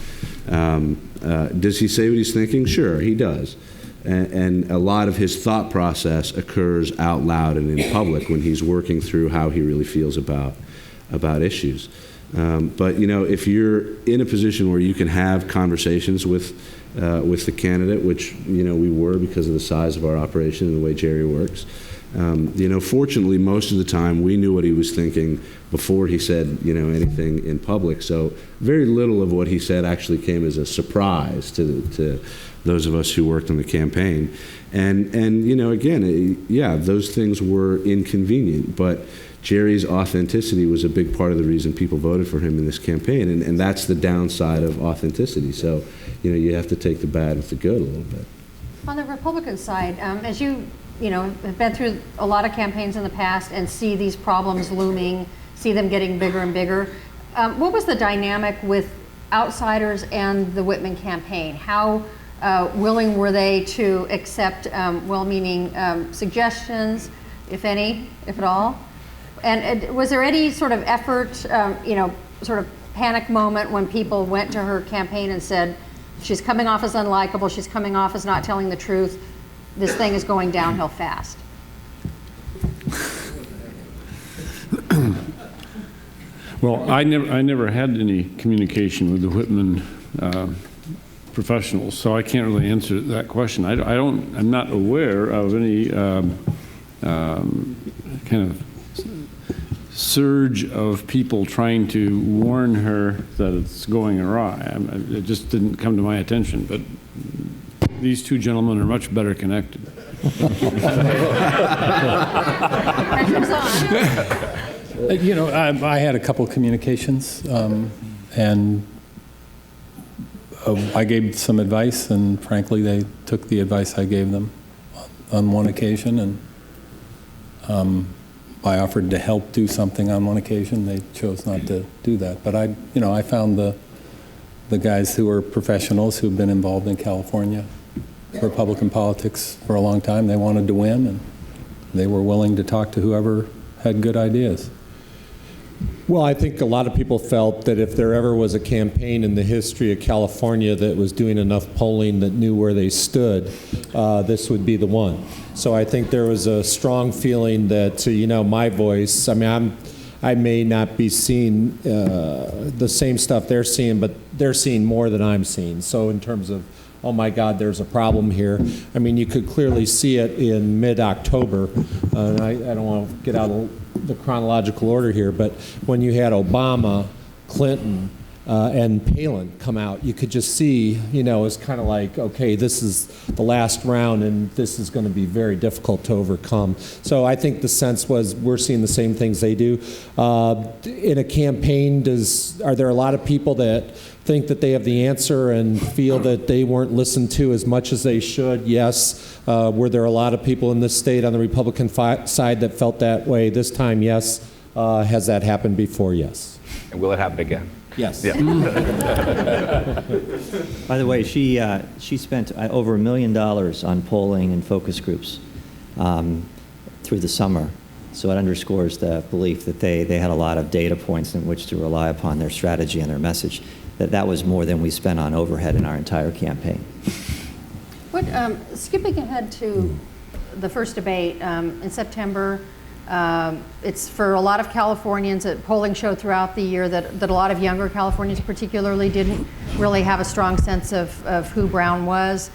Does he say what he's thinking? Sure, he does. And a lot of his thought process occurs out loud and in public when he's working through how he really feels about issues. But if you're in a position where you can have conversations with the candidate, which we were because of the size of our operation and the way Jerry works, fortunately most of the time we knew what he was thinking before he said anything in public. So very little of what he said actually came as a surprise to those of us who worked on the campaign. And again, those things were inconvenient, but Jerry's authenticity was a big part of the reason people voted for him in this campaign, and that's the downside of authenticity. So, you have to take the bad with the good a little bit. On the Republican side, as you have been through a lot of campaigns in the past and see these problems looming, see them getting bigger and bigger, what was the dynamic with outsiders and the Whitman campaign? How willing were they to accept well-meaning suggestions, if any, if at all? And was there any sort of effort, sort of panic moment when people went to her campaign and said, she's coming off as unlikable, she's coming off as not telling the truth, this thing is going downhill fast? Well, I never had any communication with the Whitman professionals, so I can't really answer that question. I'm not aware of any kind of surge of people trying to warn her that it's going awry. It just didn't come to my attention, but these two gentlemen are much better connected. Pressure's on. I had a couple of communications, and I gave some advice, and frankly, they took the advice I gave them on one occasion, and I offered to help do something on one occasion. They chose not to do that. But I found the guys who are professionals who've been involved in California Republican politics for a long time. They wanted to win, and they were willing to talk to whoever had good ideas. Well, I think a lot of people felt that if there ever was a campaign in the history of California that was doing enough polling that knew where they stood, this would be the one. So I think there was a strong feeling that, my voice, I may not be seeing the same stuff they're seeing, but they're seeing more than I'm seeing. So in terms of, oh my God, there's a problem here. You could clearly see it in mid-October. I don't want to get out of the chronological order here, but when you had Obama, Clinton, and Palin come out, you could just see, it's kind of like, okay, this is the last round and this is going to be very difficult to overcome. So I think the sense was we're seeing the same things they do. In a campaign, are there a lot of people that think that they have the answer and feel that they weren't listened to as much as they should? Yes. Were there a lot of people in this state on the Republican side that felt that way this time? Yes. Has that happened before? Yes. And will it happen again? Yes. Yeah. By the way, she spent over $1 million on polling and focus groups through the summer. So it underscores the belief that they had a lot of data points in which to rely upon their strategy and their message. That was more than we spent on overhead in our entire campaign. Skipping ahead to the first debate in September, it's for a lot of Californians, polling showed throughout the year that a lot of younger Californians particularly didn't really have a strong sense of who Brown was.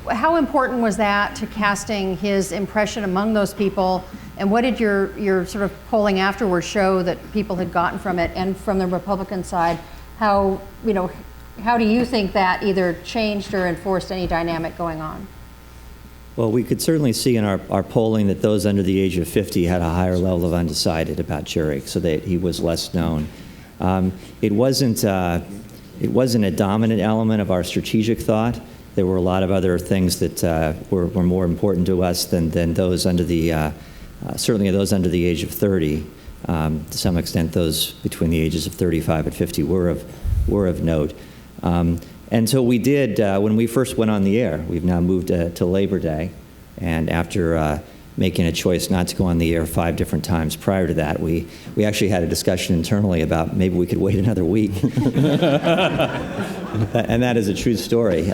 How important was that to casting his impression among those people, and what did your sort of polling afterwards show that people had gotten from it? And from the Republican side, how do you think that either changed or enforced any dynamic going on? Well, we could certainly see in our polling that those under the age of 50 had a higher level of undecided about Jerry, so that he was less known. It wasn't a dominant element of our strategic thought. There were a lot of other things that were more important to us than those under the, certainly those under the age of 30. To some extent, those between the ages of 35 and 50 were of note. And so we did, when we first went on the air, we've now moved to Labor Day, and after making a choice not to go on the air 5 different times prior to that, we actually had a discussion internally about maybe we could wait another week. And that is a true story,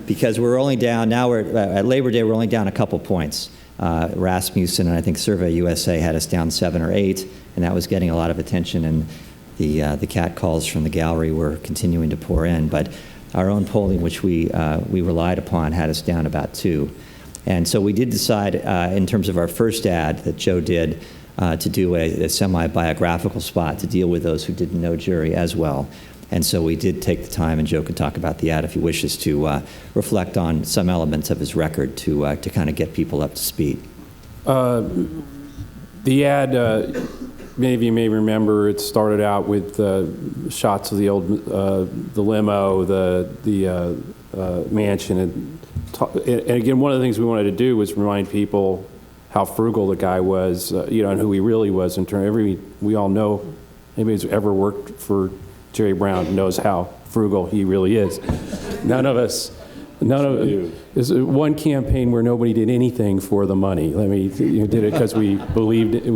because we're only down, now we're, at Labor Day, we're only down a couple points. Rasmussen and I think Survey USA had us down 7 or 8, and that was getting a lot of attention, and the cat calls from the gallery were continuing to pour in. But our own polling, which we relied upon, had us down about 2. And so we did decide, in terms of our first ad that Joe did, to do a semi-biographical spot to deal with those who didn't know Jerry as well. And so we did take the time, and Joe can talk about the ad if he wishes, to reflect on some elements of his record to kind of get people up to speed. The ad, many of you may remember, it started out with shots of the old the limo, the mansion, and again, one of the things we wanted to do was remind people how frugal the guy was, and who he really was. We all know, anybody who's ever worked for Jerry Brown knows how frugal he really is. There's one campaign where nobody did anything for the money. I mean, did it because we believed it,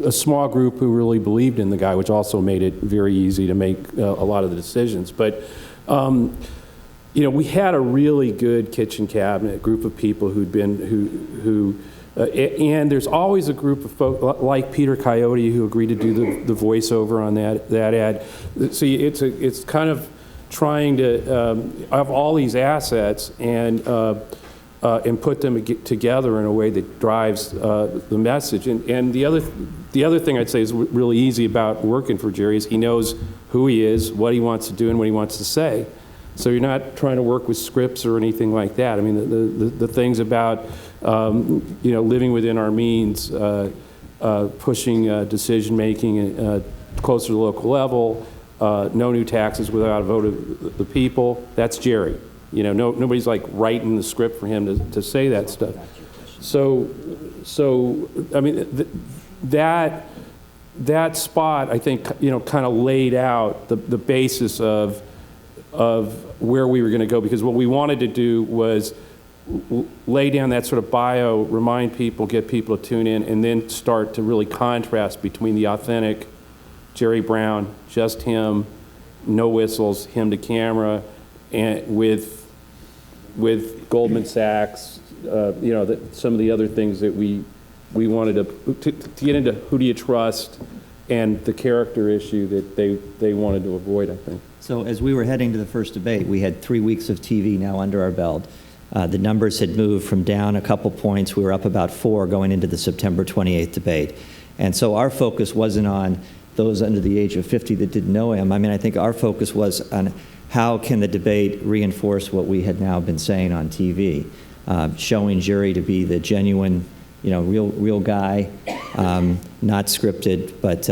a small group who really believed in the guy, which also made it very easy to make a lot of the decisions. But, we had a really good kitchen cabinet, group of people and there's always a group of folks like Peter Coyote who agreed to do the voiceover on that ad. So it's kind of trying to have all these assets and put them together in a way that drives the message. And the other thing I'd say is really easy about working for Jerry is he knows who he is, what he wants to do, and what he wants to say. So you're not trying to work with scripts or anything like that. I mean, the things about living within our means, pushing decision making closer to the local level. No new taxes without a vote of the people. That's Jerry. Nobody's like writing the script for him to say that stuff. So I mean, that spot, I think, kind of laid out the basis of where we were going to go, because what we wanted to do was lay down that sort of bio, remind people, get people to tune in, and then start to really contrast between the authentic Jerry Brown, just him, no whistles, him to camera, and with Goldman Sachs, some of the other things that we wanted to get into who do you trust, and the character issue that they wanted to avoid, I think. So as we were heading to the first debate, we had 3 weeks of TV now under our belt. The numbers had moved from down a couple points. We were up about 4 going into the September 28th debate. And so our focus wasn't on those under the age of 50 that didn't know him. I mean, I think our focus was on how can the debate reinforce what we had now been saying on TV, showing Jerry to be the genuine, real guy, not scripted, but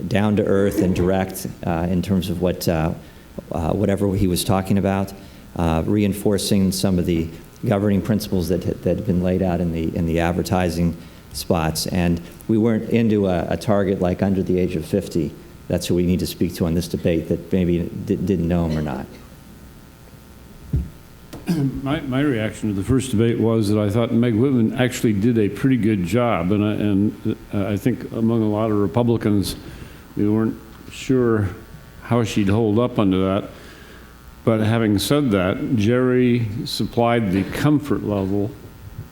down to earth and direct in terms of whatever he was talking about, reinforcing some of the governing principles that had been laid out in the advertising spots. And we weren't into a target like under the age of 50. That's who we need to speak to on this debate that maybe didn't know him or not. My reaction to the first debate was that I thought Meg Whitman actually did a pretty good job, and I think among a lot of Republicans, we weren't sure how she'd hold up under that. But having said that, Jerry supplied the comfort level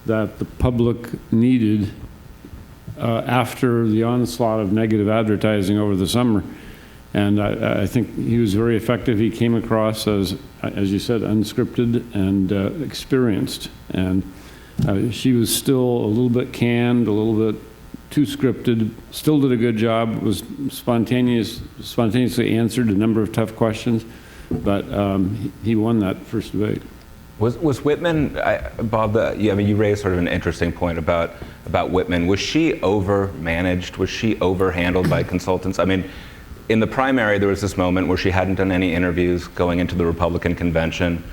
that the public needed after the onslaught of negative advertising over the summer. And I think he was very effective. He came across as you said, unscripted and experienced. And she was still a little bit canned, a little bit too scripted, still did a good job, was spontaneously answered a number of tough questions, but he won that first debate. Was Whitman, Bob, you raised sort of an interesting point about Whitman. Was she overmanaged? Was she overhandled by consultants? I mean, in the primary, there was this moment where she hadn't done any interviews going into the Republican convention.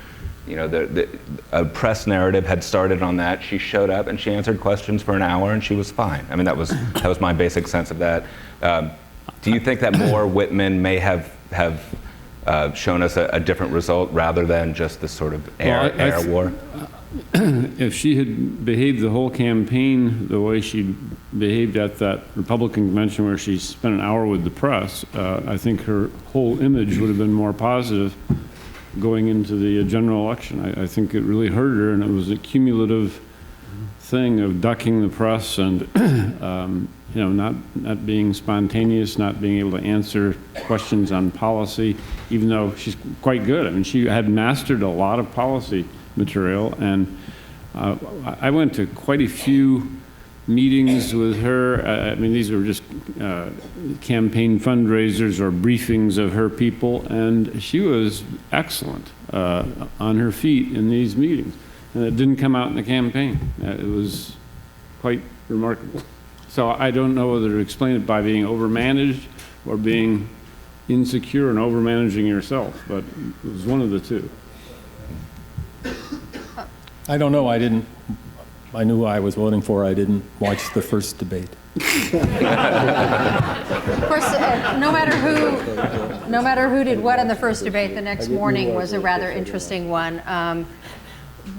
A press narrative had started on that. She showed up and she answered questions for an hour and she was fine. I mean, that was my basic sense of that. Do you think that more Whitman may have shown us a different result rather than just this sort of air war? If she had behaved the whole campaign the way she behaved at that Republican convention where she spent an hour with the press, I think her whole image would have been more positive going into the general election. I think it really hurt her, and it was a cumulative thing of ducking the press and not being spontaneous, not being able to answer questions on policy, even though she's quite good. I mean, she had mastered a lot of policy material, and I went to quite a few meetings with her. I mean, these were just campaign fundraisers or briefings of her people, and she was excellent on her feet in these meetings. And it didn't come out in the campaign. It was quite remarkable. So I don't know whether to explain it by being overmanaged or being insecure and overmanaging yourself, but it was one of the two. I don't know. I knew who I was voting for. I didn't watch the first debate. Of course, no matter who did what in the first debate, the next morning was a rather interesting one.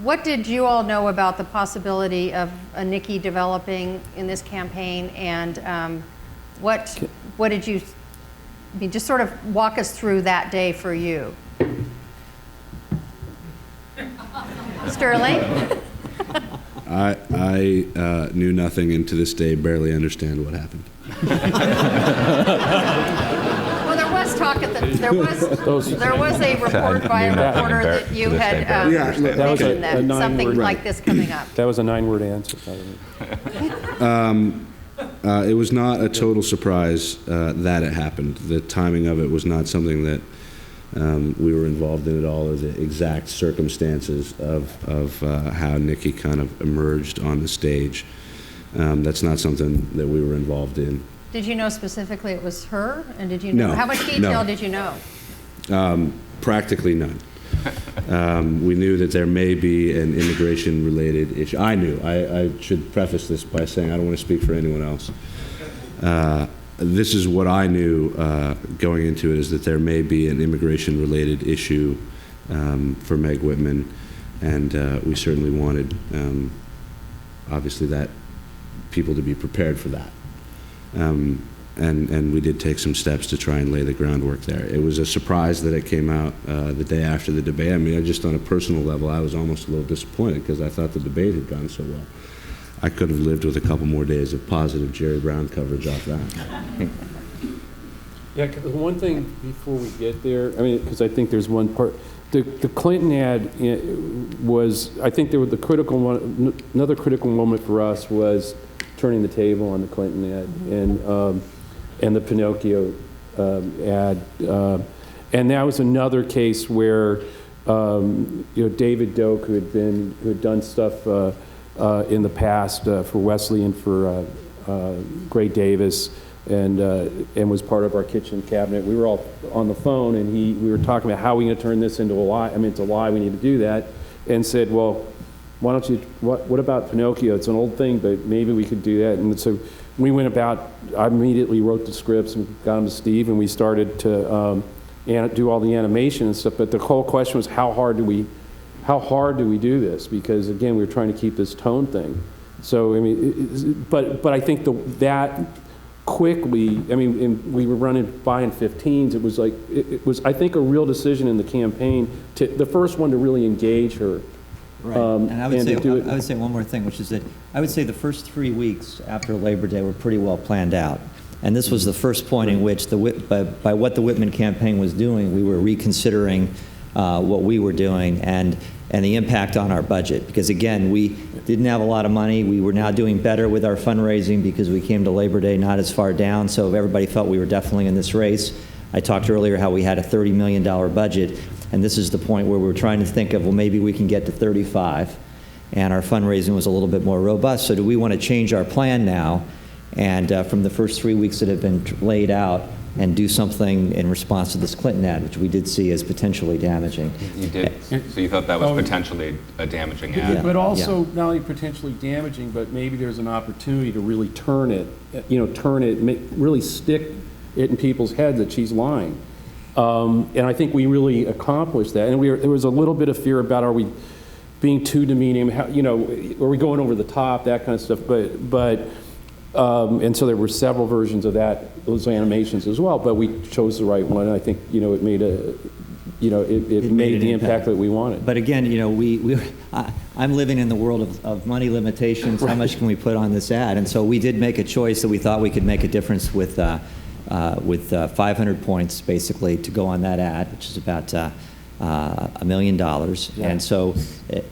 What did you all know about the possibility of a Nikki developing in this campaign, and what did you? I mean, just sort of walk us through that day for you. Sterling? I knew nothing, and to this day barely understand what happened. Well, there was talk at there was a report by a reporter that you had mentioned that something like this coming up. That was a 9-word answer. It was not a total surprise that it happened. The timing of it was not something that we were involved in at all, or the exact circumstances of how Nikki kind of emerged on the stage. That's not something that we were involved in. Did you know specifically it was her? And did you know? No. How much detail did you know? Practically none. We knew that there may be an immigration-related issue. I knew. I should preface this by saying I don't want to speak for anyone else. This is what I knew going into it, is that there may be an immigration-related issue for Meg Whitman, and we certainly wanted, obviously, that people to be prepared for that. And we did take some steps to try and lay the groundwork there. It was a surprise that it came out the day after the debate. I mean, just on a personal level, I was almost a little disappointed because I thought the debate had gone so well. I could have lived with a couple more days of positive Jerry Brown coverage off that. Yeah, one thing before we get there, I mean, because I think there's one part. The Clinton ad was, I think there was the critical one. Another critical moment for us was turning the table on the Clinton ad and the Pinocchio ad, and that was another case where David Doak, who had done stuff in the past for Wesley and for Gray Davis, and was part of our kitchen cabinet. We were all on the phone, and we were talking about how we going to turn this into a lie. I mean, it's a lie. We need to do that, and said, well, why don't you? What about Pinocchio? It's an old thing, but maybe we could do that. And so we went about. I immediately wrote the scripts and got them to Steve, and we started to do all the animation and stuff. But the whole question was, how hard do we do this? Because again, we were trying to keep this tone thing. So I mean, but I think that quickly. I mean, we were buying 15s. It was like it was, I think, a real decision in the campaign the first one to really engage her. Right. And I would say one more thing, which is that I would say the first 3 weeks after Labor Day were pretty well planned out. And this was the first point in which by what the Whitman campaign was doing, we were reconsidering what we were doing and the impact on our budget. Because again, we didn't have a lot of money. We were now doing better with our fundraising because we came to Labor Day not as far down, so everybody felt we were definitely in this race. I talked earlier how we had a $30 million budget, and this is the point where we're trying to think of, well, maybe we can get to 35, and our fundraising was a little bit more robust. So do we want to change our plan now, and from the first 3 weeks that have been laid out, and do something in response to this Clinton ad, which we did see as potentially damaging. You did? So you thought that was potentially a damaging ad? Yeah. But also not only potentially damaging, but maybe there's an opportunity to really turn it, really stick it in people's heads that she's lying. And I think we really accomplished that. And there was a little bit of fear about, are we being too demeaning? Are we going over the top? That kind of stuff. And so there were several versions of those animations as well. But we chose the right one. And I think it made it made the impact that we wanted. But again, I'm living in the world of money limitations. How much can we put on this ad? And so we did make a choice that we thought we could make a difference with 500 points basically to go on that ad, which is about $1 million. Yeah. And so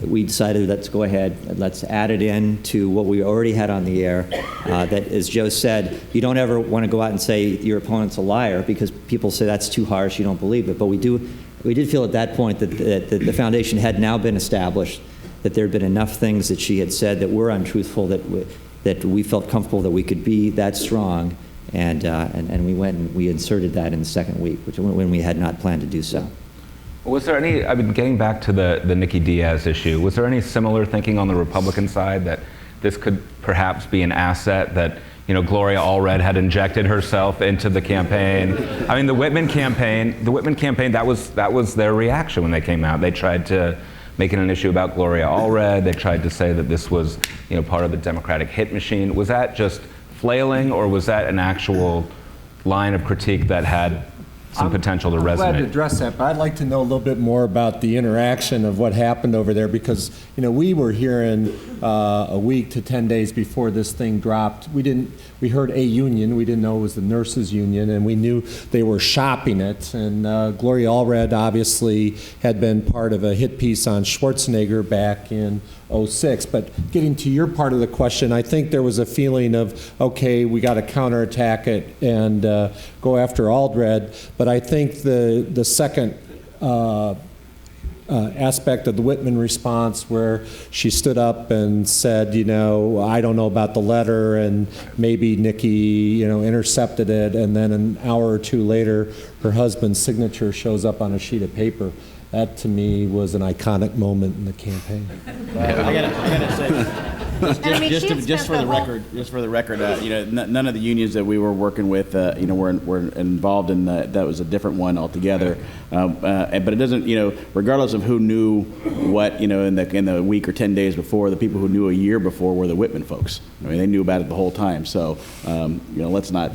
we decided, let's go ahead, let's add it in to what we already had on the air. That, as Joe said, you don't ever want to go out and say your opponent's a liar, because people say that's too harsh, you don't believe it. But we did feel at that point that the foundation had now been established, that there had been enough things that she had said that were untruthful, that we felt comfortable that we could be that strong. And we went and we inserted that in the second week, when we had not planned to do so. Was there any, getting back to the Nikki Diaz issue, was there any similar thinking on the Republican side that this could perhaps be an asset that Gloria Allred had injected herself into the campaign. I mean, the Whitman campaign, that was their reaction when they came out. They tried to make it an issue about Gloria Allred. They tried to say that this was, part of the Democratic hit machine. Was that just flailing, or was that an actual line of critique that had some potential to resonate? I'm glad to address that, but I'd like to know a little bit more about the interaction of what happened over there, because we were hearing a week to 10 days before this thing dropped. We heard a union. We didn't know it was the nurses' union, and we knew they were shopping it. And Gloria Allred obviously had been part of a hit piece on Schwarzenegger back in '06. But getting to your part of the question, I think there was a feeling of, okay, we got to counterattack it and go after Allred. But I think the second aspect of the Whitman response, where she stood up and said, I don't know about the letter, and maybe Nikki, intercepted it, and then an hour or two later, her husband's signature shows up on a sheet of paper. That, to me, was an iconic moment in the campaign. I gotta say, just for the record, none of the unions that we were working with, were involved in that was a different one altogether. But it doesn't, regardless of who knew what, in the week or 10 days before, the people who knew a year before were the Whitman folks. I mean, they knew about it the whole time. So, let's not,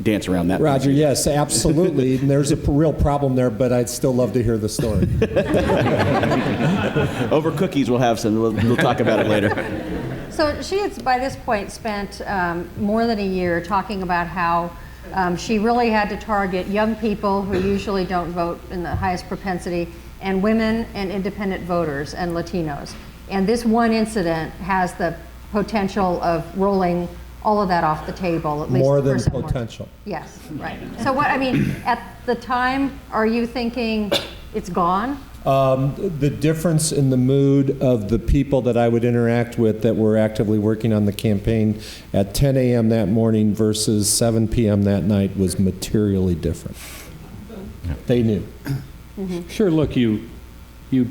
dance around that. Roger, yes, absolutely. And there's a real problem there, but I'd still love to hear the story. Over cookies, we'll have some. We'll talk about it later. So she had, by this point, spent more than a year talking about how she really had to target young people who usually don't vote in the highest propensity, and women and independent voters and Latinos. And this one incident has the potential of rolling all of that off the table, at least more than potential. Yes, right. So at the time, are you thinking it's gone? The difference in the mood of the people that I would interact with that were actively working on the campaign at 10 a.m. that morning versus 7 p.m. that night was materially different. They knew. Mm-hmm. Sure, look, you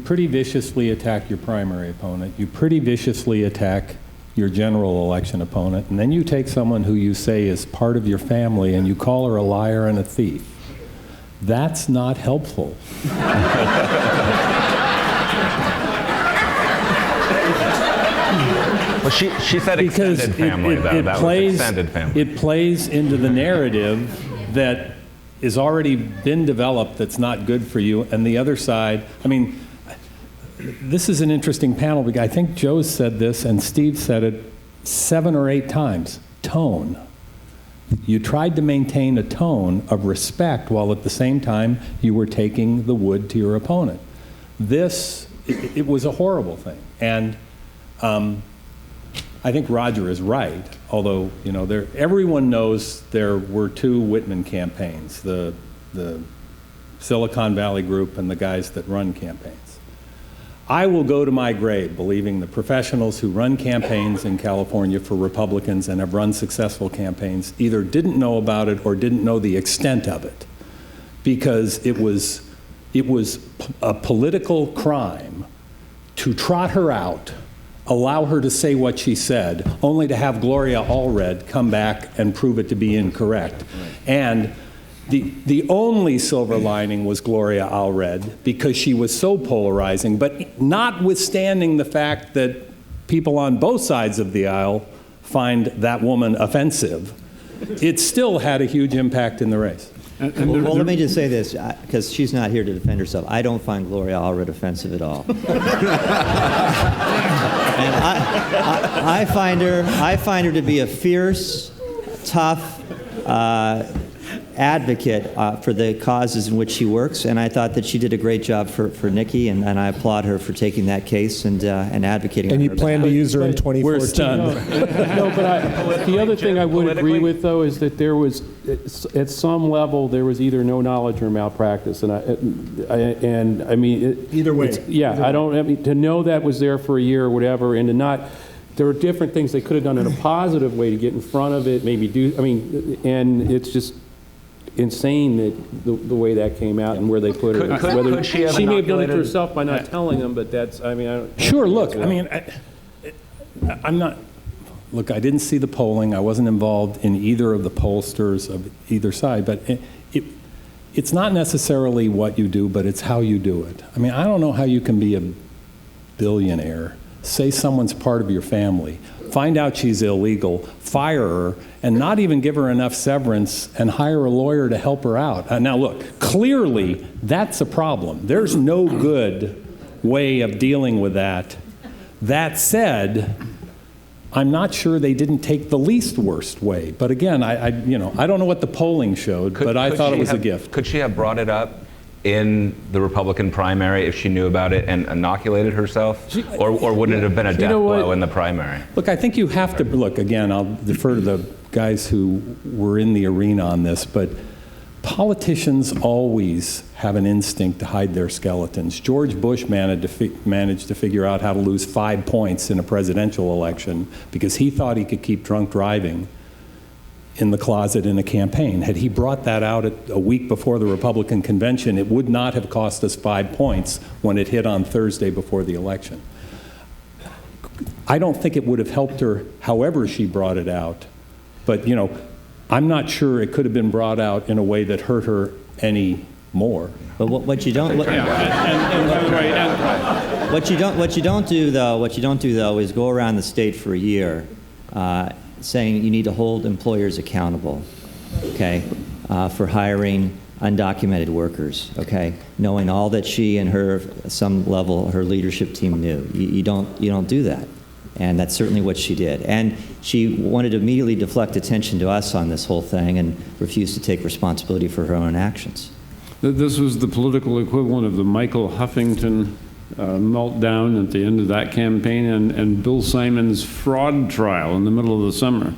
pretty viciously attack your primary opponent. You pretty viciously attack your general election opponent, and then you take someone who you say is part of your family and you call her a liar and a thief. That's not helpful. Well, she said extended family, though. That was extended family. It plays into the narrative that has already been developed that's not good for you, and the other side, this is an interesting panel, because I think Joe said this and Steve said it 7 or 8 times. Tone. You tried to maintain a tone of respect while at the same time you were taking the wood to your opponent. It was a horrible thing. And I think Roger is right, although, everyone knows there were 2 Whitman campaigns, the Silicon Valley group and the guys that run campaigns. I will go to my grave believing the professionals who run campaigns in California for Republicans and have run successful campaigns either didn't know about it or didn't know the extent of it, because it was a political crime to trot her out, allow her to say what she said, only to have Gloria Allred come back and prove it to be incorrect. And the only silver lining was Gloria Allred, because she was so polarizing, but notwithstanding the fact that people on both sides of the aisle find that woman offensive, it still had a huge impact in the race. Well, let me just say this, because she's not here to defend herself. I don't find Gloria Allred offensive at all. And I find her to be a fierce, tough advocate for the causes in which she works, and I thought that she did a great job for Nikki, and I applaud her for taking that case and advocating. And you plan to use her in 2014? We're stunned. No, but the other thing I would agree with, though, is that there was, at some level, there was either no knowledge or malpractice, and either way. To know that was there for a year or whatever, and to not. There were different things they could have done in a positive way to get in front of it, and it's just insane that the way that came out and where they put her. Could she have may have done it to inoculated- herself by not telling them, but that's, I don't. Sure, look, I'm not, look, I didn't see the polling. I wasn't involved in either of the pollsters of either side, but it's not necessarily what you do, but it's how you do it. I mean, I don't know how you can be a billionaire, say someone's part of your family, find out she's illegal, fire her, and not even give her enough severance and hire a lawyer to help her out. Now look, clearly that's a problem. There's no good way of dealing with that. That said, I'm not sure they didn't take the least worst way. But again, I don't know what the polling showed, but I thought it was a gift. Could she have brought it up in the Republican primary if she knew about it and inoculated herself? Or wouldn't it have been a death blow in the primary? Look, I think you have to, look, again, I'll defer to the guys who were in the arena on this, but politicians always have an instinct to hide their skeletons. George Bush managed to figure out how to lose 5 points in a presidential election because he thought he could keep drunk driving in the closet in a campaign. Had he brought that out a week before the Republican convention, it would not have cost us 5 points when it hit on Thursday before the election. I don't think it would have helped her however she brought it out, but I'm not sure it could have been brought out in a way that hurt her any more. But what you don't do though is go around the state for a year saying you need to hold employers accountable, okay, for hiring undocumented workers, okay, knowing all that she and her leadership team knew. You don't do that. And that's certainly what she did. And she wanted to immediately deflect attention to us on this whole thing and refused to take responsibility for her own actions. This was the political equivalent of the Michael Huffington meltdown at the end of that campaign and Bill Simon's fraud trial in the middle of the summer.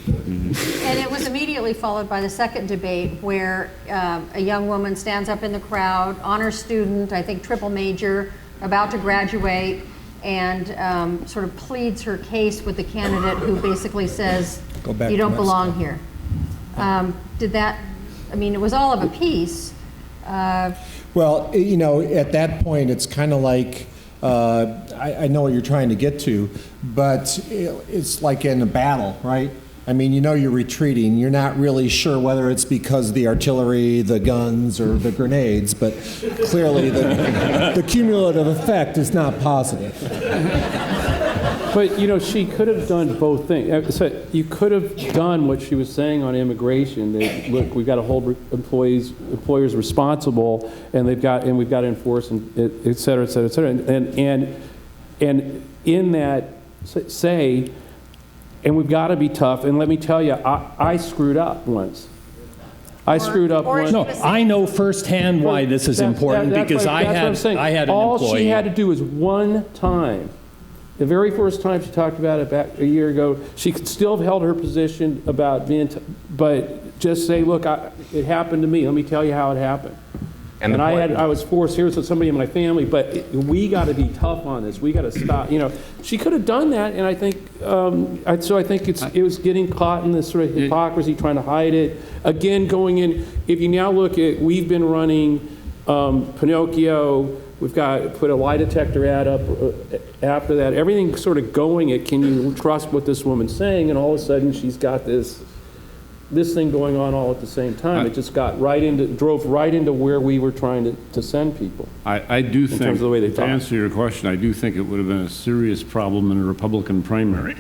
And it was immediately followed by the second debate where a young woman stands up in the crowd, honor student, I think triple major, about to graduate, and sort of pleads her case with the candidate who basically says, you don't belong here. It was all of a piece. Well, at that point, it's kind of like, I know what you're trying to get to, but it's like in a battle, right? I mean, you're retreating. You're not really sure whether it's because of the artillery, the guns, or the grenades, but clearly the cumulative effect is not positive. But, she could have done both things. So you could have done what she was saying on immigration. That, look, we've got to hold employers responsible, and we've got to enforce, et cetera, et cetera, et cetera. And in that, say, and we've got to be tough. And let me tell you, I screwed up once. No, I know firsthand why this is important because I had an employee. All she had to do was one time. The very first time she talked about it back a year ago, she could still have held her position about being, but just say, look, it happened to me. Let me tell you how it happened. And I was forced here with somebody in my family, but we got to be tough on this. We got to stop. She could have done that, and I think so. I think it was getting caught in this sort of hypocrisy, trying to hide it. Again, going in. If you now look at, we've been running Pinocchio. We've got put a lie detector ad up after that. Everything's sort of going at, can you trust what this woman's saying? And all of a sudden, she's got this thing going on all at the same time. It just drove right into where we were trying to send people. I do think, terms of the way they to answer your question, I do think it would have been a serious problem in a Republican primary.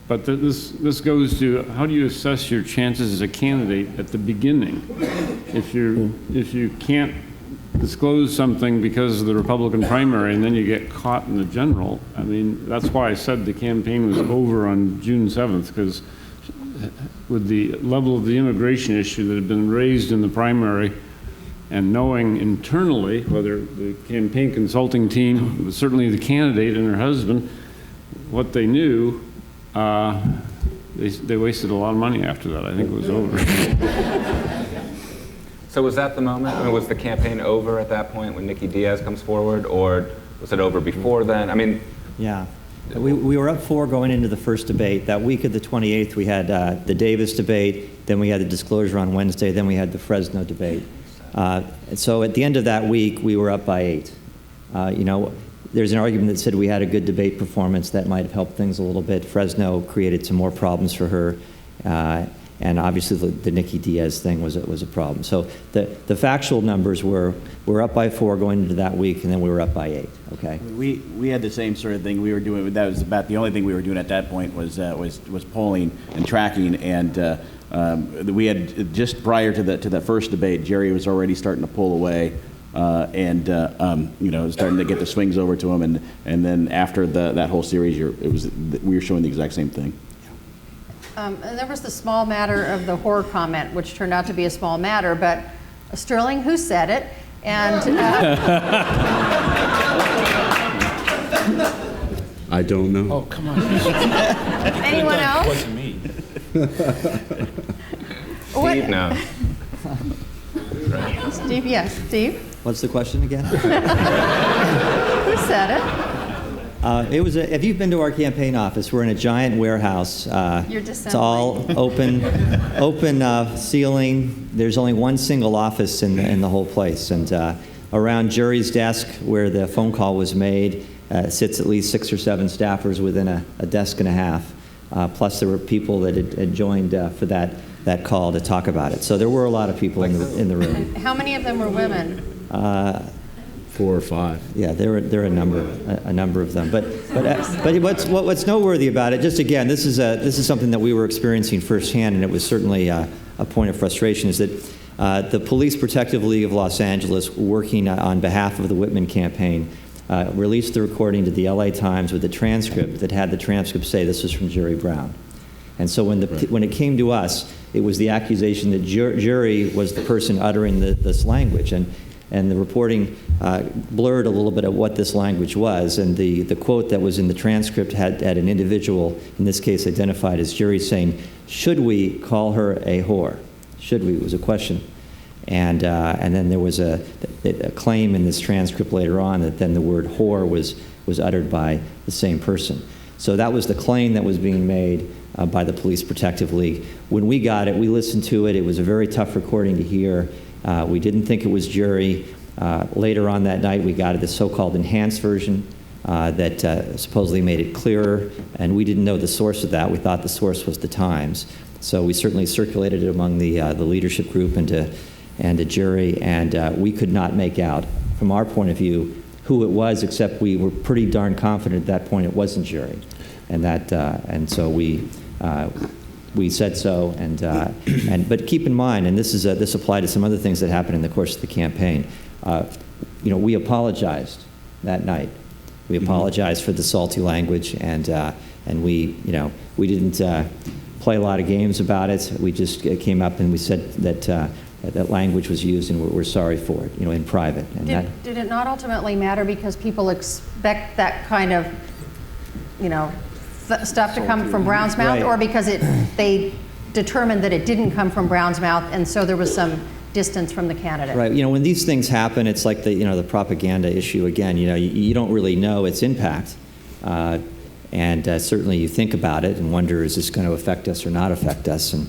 But this goes to, how do you assess your chances as a candidate at the beginning? If you can't disclose something because of the Republican primary and then you get caught in the general, I mean, that's why I said the campaign was over on June 7th, because with the level of the immigration issue that had been raised in the primary and knowing internally, whether the campaign consulting team, certainly the candidate and her husband, what they knew, they wasted a lot of money after that. I think it was over. So was that the moment? I mean, was the campaign over at that point when Nikki Diaz comes forward, or was it over before then? I mean... Yeah. We were up 4 going into the first debate. That week of the 28th, we had the Davis debate, then we had the disclosure on Wednesday, then we had the Fresno debate. And so at the end of that week, we were up by 8. there's an argument that said we had a good debate performance that might have helped things a little bit. Fresno created some more problems for her. And obviously the Nikki Diaz thing was a problem. So the factual numbers were up by 4 going into that week, and then we were up by 8. Okay. We had the same sort of thing we were doing. That was about the only thing we were doing at that point was polling and tracking. And we had just prior to the first debate, Jerry was already starting to pull away. Starting to get the swings over to him, and then after that whole series, we were showing the exact same thing. And there was the small matter of the horror comment, which turned out to be a small matter, but Sterling, who said it? And I don't know. Oh, come on. anyone else? It wasn't me. Steve, no. Steve, yes. Steve? What's the question again? Who said it? If you've been to our campaign office, we're in a giant warehouse. It's all open ceiling. There's only one single office in the whole place. And around Jerry's desk, where the phone call was made, sits at least 6 or 7 staffers within a desk and a half. Plus, there were people that had joined for that call to talk about it. So there were a lot of people in the room. And how many of them were women? 4 or 5. Yeah, there are a number of them. But what's noteworthy about it, just again, this is something that we were experiencing firsthand, and it was certainly a point of frustration, is that the Police Protective League of Los Angeles, working on behalf of the Whitman campaign, released the recording to the LA Times with a transcript that had the transcript say this was from Jerry Brown. And so when it came to us, it was the accusation that Jerry was the person uttering this language. And the reporting blurred a little bit of what this language was. And the quote that was in the transcript had an individual, in this case identified as Jerry, saying, "Should we call her a whore?" Should we was a question. And then there was a claim in this transcript later on that then the word whore was uttered by the same person. So that was the claim that was being made by the Police Protective League. When we got it, we listened to it. It was a very tough recording to hear. We didn't think it was Jerry. Later on that night, we got the so-called enhanced version that supposedly made it clearer, and we didn't know the source of that. We thought the source was the Times. So we certainly circulated it among the leadership group and to Jerry, and we could not make out, from our point of view, who it was, except we were pretty darn confident at that point it wasn't Jerry. And so we said so, but keep in mind, and this applied to some other things that happened in the course of the campaign. We apologized that night. We apologized for the salty language, and we didn't play a lot of games about it. We just came up and we said that language was used, and we're sorry for it, in private. And did it not ultimately matter because people expect that kind of, stuff to come from Brown's mouth, right, or because they determined that it didn't come from Brown's mouth, and so there was some distance from the candidate? Right. When these things happen, it's like the propaganda issue again. You don't really know its impact, and certainly you think about it and wonder, is this going to affect us or not affect us? And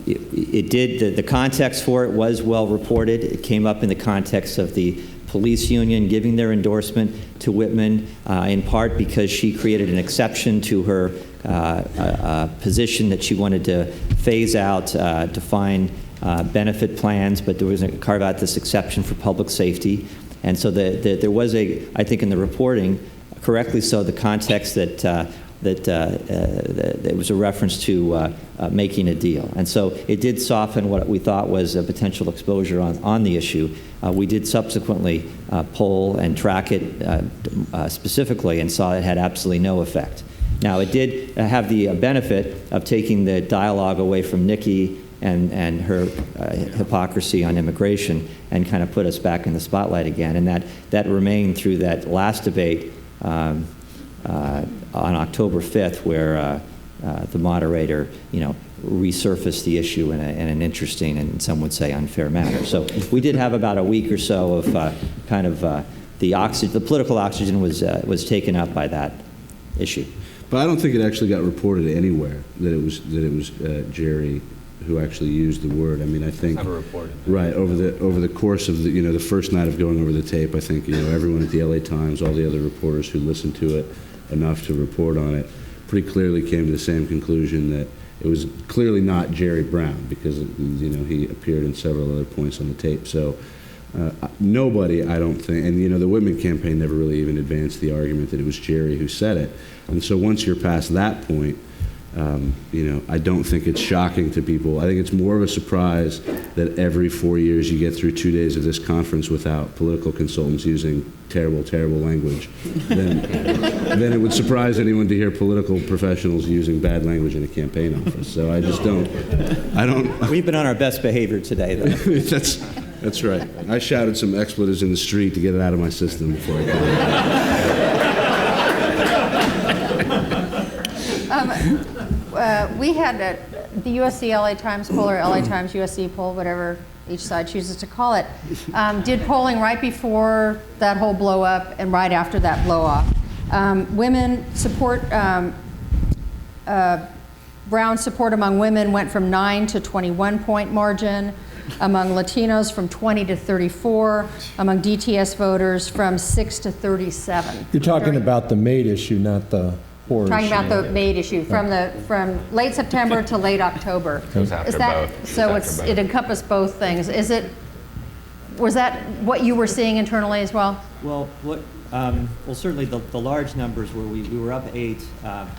it did. The context for it was well reported. It came up in the context of the police union giving their endorsement to Whitman, in part because she created an exception to her position that she wanted to phase out defined benefit plans, but there was a carve out this exception for public safety. And so there was I think in the reporting, correctly so, the context that it was a reference to making a deal. And so it did soften what we thought was a potential exposure on the issue. We did subsequently poll and track it specifically and saw it had absolutely no effect. Now, it did have the benefit of taking the dialogue away from Nikki and her hypocrisy on immigration and kind of put us back in the spotlight again. And that remained through that last debate on October 5th, where the moderator, resurfaced the issue in an interesting and some would say unfair manner. So we did have about a week or so of the political oxygen was taken up by that issue. But I don't think it actually got reported anywhere that it was Jerry who actually used the word. I mean, I think Never reported. right over the course of the the first night of going over the tape, I think everyone at the LA Times, all the other reporters who listened to it enough to report on it, pretty clearly came to the same conclusion that it was clearly not Jerry Brown, because he appeared in several other points on the tape. So nobody, I don't think, and the Whitman campaign never really even advanced the argument that it was Jerry who said it. And so once you're past that point, I don't think it's shocking to people. I think it's more of a surprise that every 4 years you get through 2 days of this conference without political consultants using terrible, terrible language then it would surprise anyone to hear political professionals using bad language in a campaign office. So I just don't. We've been on our best behavior today, though. That's right. I shouted some expletives in the street to get it out of my system before I came. We had the USC LA Times poll, or LA Times USC poll, whatever each side chooses to call it, did polling right before that whole blow up and right after that blow off. Women support, Brown support among women went from 9 to 21 point margin, among Latinos from 20 to 34, among DTS voters from 6 to 37. You're talking about the maid issue, not the horror Talking issue. about the maid issue from late September to late October. It was after both. So it encompassed both things. Was that what you were seeing internally as well? Well, certainly the large numbers were we were up 8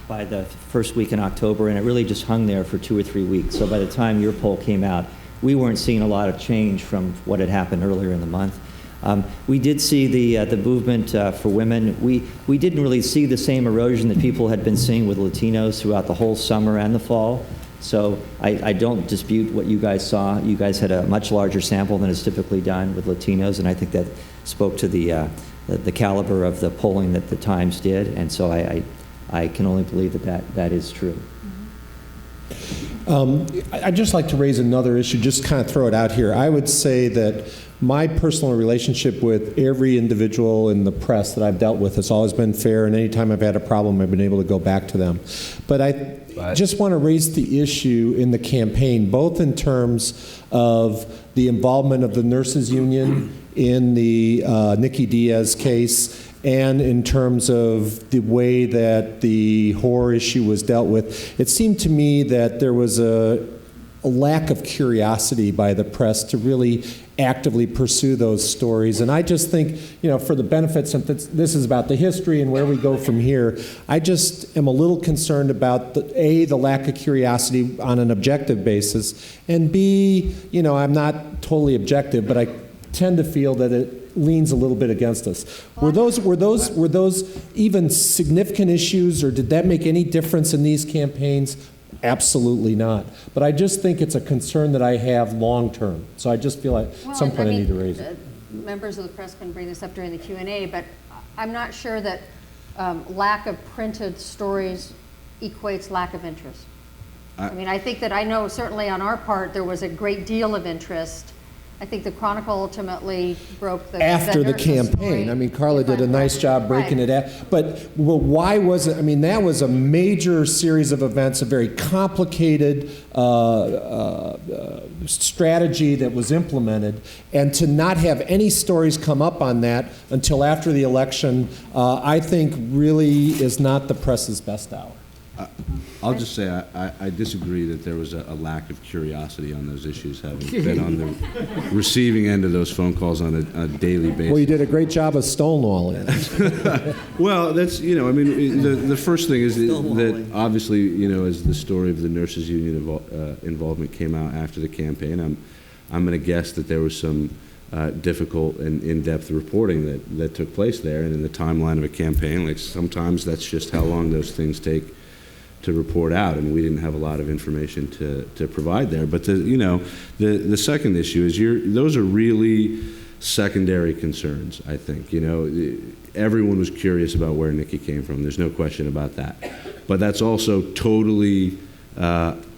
by the first week in October, and it really just hung there for 2 or 3 weeks. So by the time your poll came out, we weren't seeing a lot of change from what had happened earlier in the month. We did see the movement for women. We didn't really see the same erosion that people had been seeing with Latinos throughout the whole summer and the fall. So I don't dispute what you guys saw. You guys had a much larger sample than is typically done with Latinos, and I think that spoke to the caliber of the polling that the Times did. And so I can only believe that is true. I'd just like to raise another issue, just kind of throw it out here. I would say that my personal relationship with every individual in the press that I've dealt with has always been fair, and anytime I've had a problem, I've been able to go back to them. But I just want to raise the issue in the campaign, both in terms of the involvement of the nurses union in the Nikki Diaz case, and in terms of the way that the horror issue was dealt with. It seemed to me that there was a lack of curiosity by the press to really actively pursue those stories. And I just think, for the benefits, and this is about the history and where we go from here, I just am a little concerned about, the lack of curiosity on an objective basis, and B, I'm not totally objective, but I tend to feel that it leans a little bit against us. Were those even significant issues, or did that make any difference in these campaigns? Absolutely not. But I just think it's a concern that I have long term. So I just feel like at some point I need to raise it. Members of the press can bring this up during the Q&A, but I'm not sure that lack of printed stories equates lack of interest. I think that I know certainly on our part there was a great deal of interest. I think the Chronicle ultimately broke the after the campaign. Carla did a nice job breaking it out. But why was it? That was a major series of events, a very complicated strategy that was implemented, and to not have any stories come up on that until after the election, I think really is not the press's best hour. I'll just say I disagree that there was a lack of curiosity on those issues, having been on the receiving end of those phone calls on a daily basis. Well, you did a great job of stonewalling it. Well, that's, the first thing is that obviously, as the story of the nurses union involvement came out after the campaign, I'm going to guess that there was some difficult and in-depth reporting that took place there, and in the timeline of a campaign, like sometimes that's just how long those things take to report out, and we didn't have a lot of information to provide there. But the second issue is those are really secondary concerns, I think. Everyone was curious about where Nikki came from. There's no question about that. But that's also totally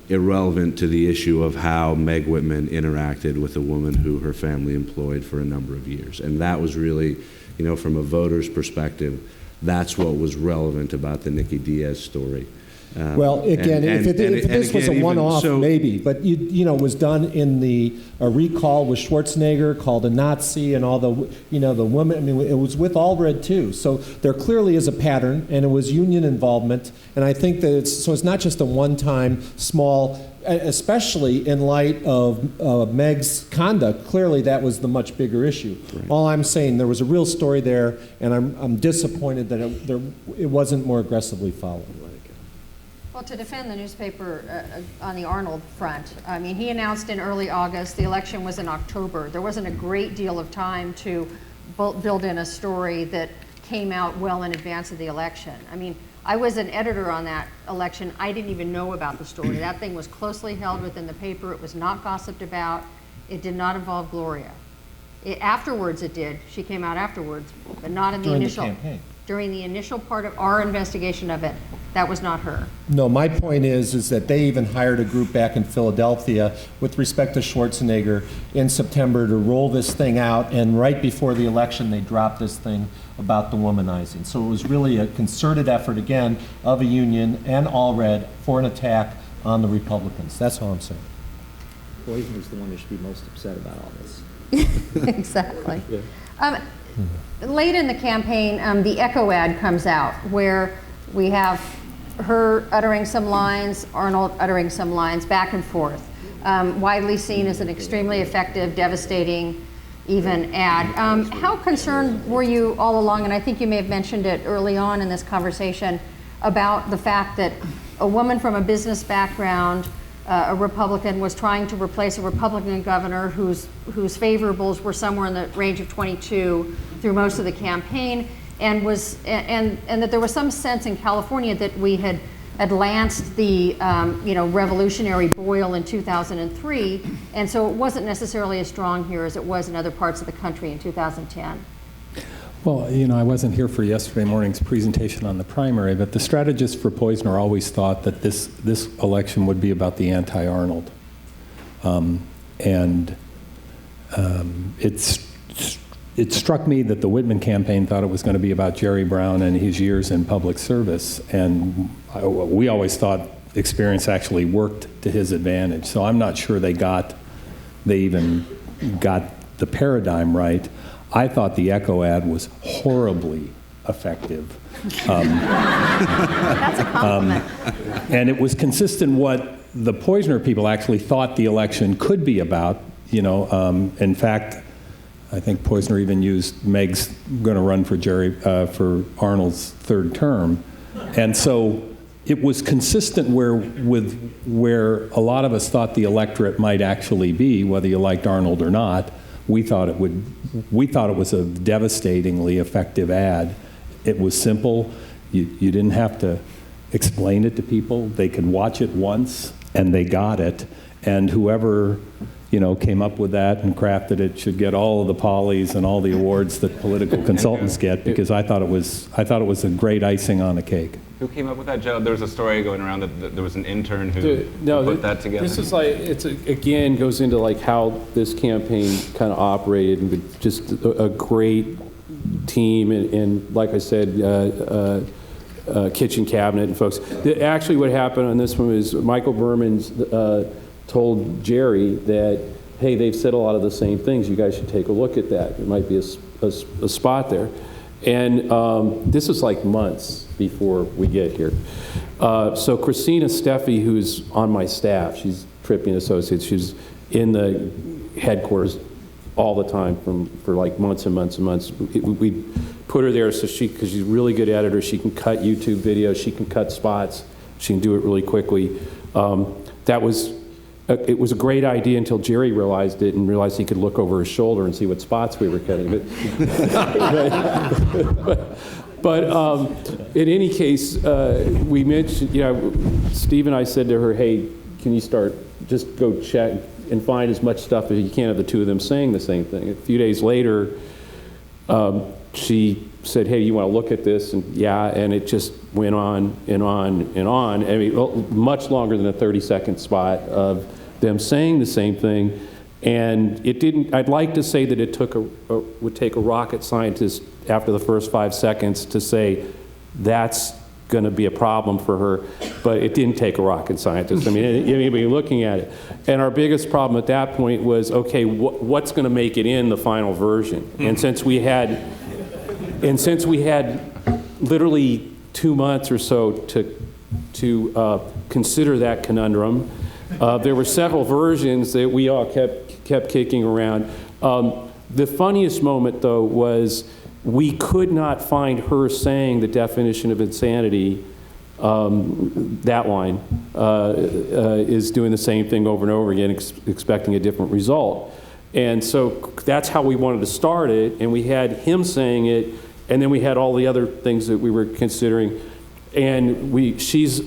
irrelevant to the issue of how Meg Whitman interacted with a woman who her family employed for a number of years. And that was really, from a voter's perspective, that's what was relevant about the Nikki Diaz story. Well, again, if this was a one-off, maybe, but it was done in the recall with Schwarzenegger, called a Nazi, and all the the women. I mean, it was with Allred too. So there clearly is a pattern, and it was union involvement. And I think that it's not just a one-time small. Especially in light of Meg's conduct, clearly that was the much bigger issue. Right. All I'm saying, there was a real story there, and I'm disappointed that it wasn't more aggressively followed. Well, to defend the newspaper on the Arnold front, I mean, he announced in early August, the election was in October. There wasn't a great deal of time to build in a story that came out well in advance of the election. I mean, I was an editor on that election. I didn't even know about the story. That thing was closely held within the paper. It was not gossiped about. It did not involve Gloria. Afterwards it did. She came out afterwards, but not in the initial. Campaign. During the initial part of our investigation of it, that was not her. No, my point is that they even hired a group back in Philadelphia with respect to Schwarzenegger in September to roll this thing out, and right before the election they dropped this thing about the womanizing. So it was really a concerted effort, again, of a union and Allred for an attack on the Republicans. That's all I'm saying. Poison's the one who should be most upset about all this. Exactly. Yeah. Late in the campaign, the Echo ad comes out where we have her uttering some lines, Arnold uttering some lines, back and forth. Widely seen as an extremely effective, devastating, even ad. How concerned were you all along, and I think you may have mentioned it early on in this conversation, about the fact that a woman from a business background, a Republican, was trying to replace a Republican governor whose favorables were somewhere in the range of 22 through most of the campaign, and that there was some sense in California that we had lanced the revolutionary boil in 2003, and so it wasn't necessarily as strong here as it was in other parts of the country in 2010. Well, I wasn't here for yesterday morning's presentation on the primary, but the strategists for Poizner always thought that this election would be about the anti-Arnold. It struck me that the Whitman campaign thought it was going to be about Jerry Brown and his years in public service, and we always thought experience actually worked to his advantage. So I'm not sure they even got the paradigm right. I thought the Echo ad was horribly effective. That's a compliment. And it was consistent what the Poizner people actually thought the election could be about. In fact, I think Poizner even used Meg's going to run for Arnold's third term, and so it was consistent with where a lot of us thought the electorate might actually be, whether you liked Arnold or not. We thought it was a devastatingly effective ad. It was simple. You didn't have to explain it to people. They could watch it once and they got it. And whoever came up with that and crafted it should get all of the Pollys and all the awards that political consultants get, because I thought it was a great icing on the cake. Who came up with that, Joe? There was a story going around that there was an intern who put that together. This is again goes into how this campaign kind of operated, and with just a great team and like I said, kitchen cabinet and folks. Actually, what happened on this one is Michael Berman's told Jerry that, hey, they've said a lot of the same things. You guys should take a look at that. There might be a spot there. And this is months before we get here. So Christina Steffi, who's on my staff, she's Trippi and Associates, she's in the headquarters all the time for months and months and months. We put her there because she's a really good editor. She can cut YouTube videos, she can cut spots, she can do it really quickly. It was a great idea until Jerry realized it and realized he could look over his shoulder and see what spots we were cutting. But in any case, we mentioned, Steve and I said to her, hey, can you just go check and find as much stuff as you can of the two of them saying the same thing. A few days later, she said, hey, you want to look at this? And yeah, and it just went on and on and on. I mean, much longer than a 30-second spot of them saying the same thing. And it didn't, I'd like to say that it would take a rocket scientist after the first 5 seconds to say that's going to be a problem for her. but it didn't take a rocket scientist. I mean, anybody looking at it. And our biggest problem at that point was, okay, what's going to make it in the final version? And since we had literally 2 months or so to consider that conundrum, there were several versions that we all kept kicking around. The funniest moment, though, was we could not find her saying the definition of insanity. That line is doing the same thing over and over again, expecting a different result. And so that's how we wanted to start it, and we had him saying it, and then we had all the other things that we were considering. And she's,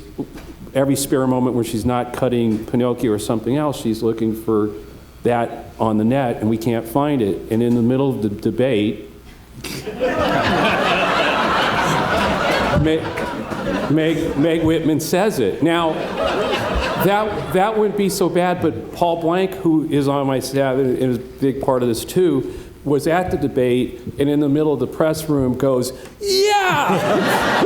every spare moment where she's not cutting Pinocchio or something else, she's looking for that on the net, and we can't find it. And in the middle of the debate, Meg Whitman says it. Now, that wouldn't be so bad, but Paul Blank, who is on my staff and is a big part of this too, was at the debate, and in the middle of the press room goes, yeah!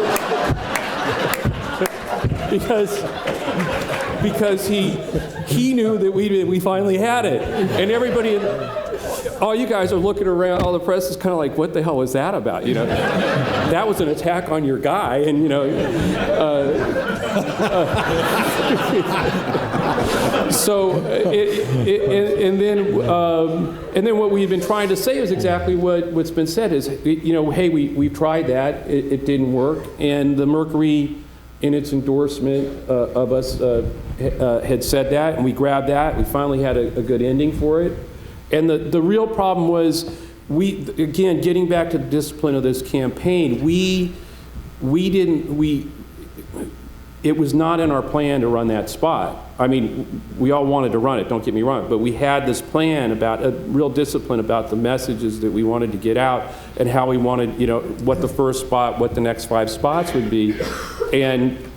because he knew that we finally had it. And everybody, all you guys are looking around, all the press is kind of like, what the hell was that about? You know, that was an attack on your guy, and you know. And then what we've been trying to say is exactly what's been said is, you know, hey, we've tried that, it didn't work, and the Mercury, in its endorsement of us, had said that, and we grabbed that. We finally had a good ending for it. And the real problem was, again, getting back to the discipline of this campaign, it was not in our plan to run that spot. I mean, we all wanted to run it, don't get me wrong, but we had this plan about a real discipline about the messages that we wanted to get out and how we wanted, you know, what the first spot, what the next 5 spots would be. And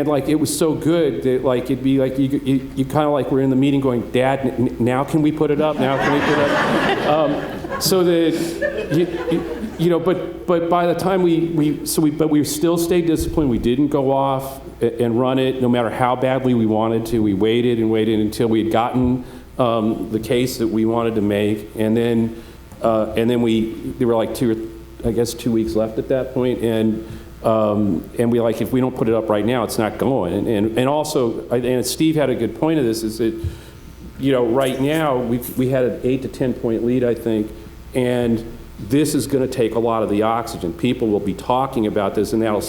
like, it was so good that like, it'd be like, you kind of like we're in the meeting going, Dad, now can we put it up? Now can we put it up? So that, you know, but by the time we still stayed disciplined. We didn't go off and run it no matter how badly we wanted to. We waited and waited until we had gotten the case that we wanted to make. And then there were like 2 weeks left at that point. And we like, if we don't put it up right now, it's not going. And also, and Steve had a good point of this, is that, you know, right now we had an 8 to 10 point lead, I think, and this is going to take a lot of the oxygen. People will be talking about this, and that'll,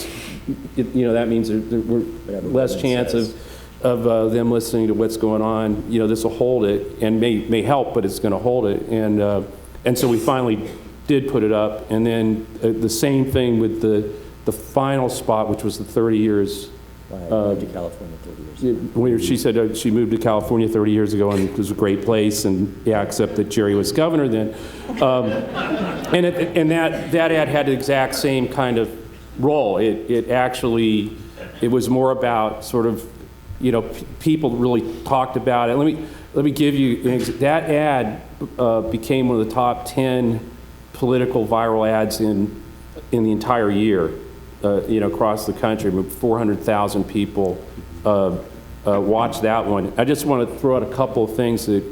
you know, that means we're less chance of them listening to what's going on. You know, this will hold it, and may help, but it's going to hold it. And so we finally did put it up, and then the same thing with the final spot, which was the 30 years. Moved to California 30 years ago. She said she moved to California 30 years ago, and it was a great place, and yeah, except that Jerry was governor then. And that ad had the exact same kind of role. It actually, it was more about sort of, you know, people really talked about it. Let me give you, that ad became one of the top 10 political viral ads in the entire year. You know, across the country, 400,000 people watched that one. I just want to throw out a couple of things that,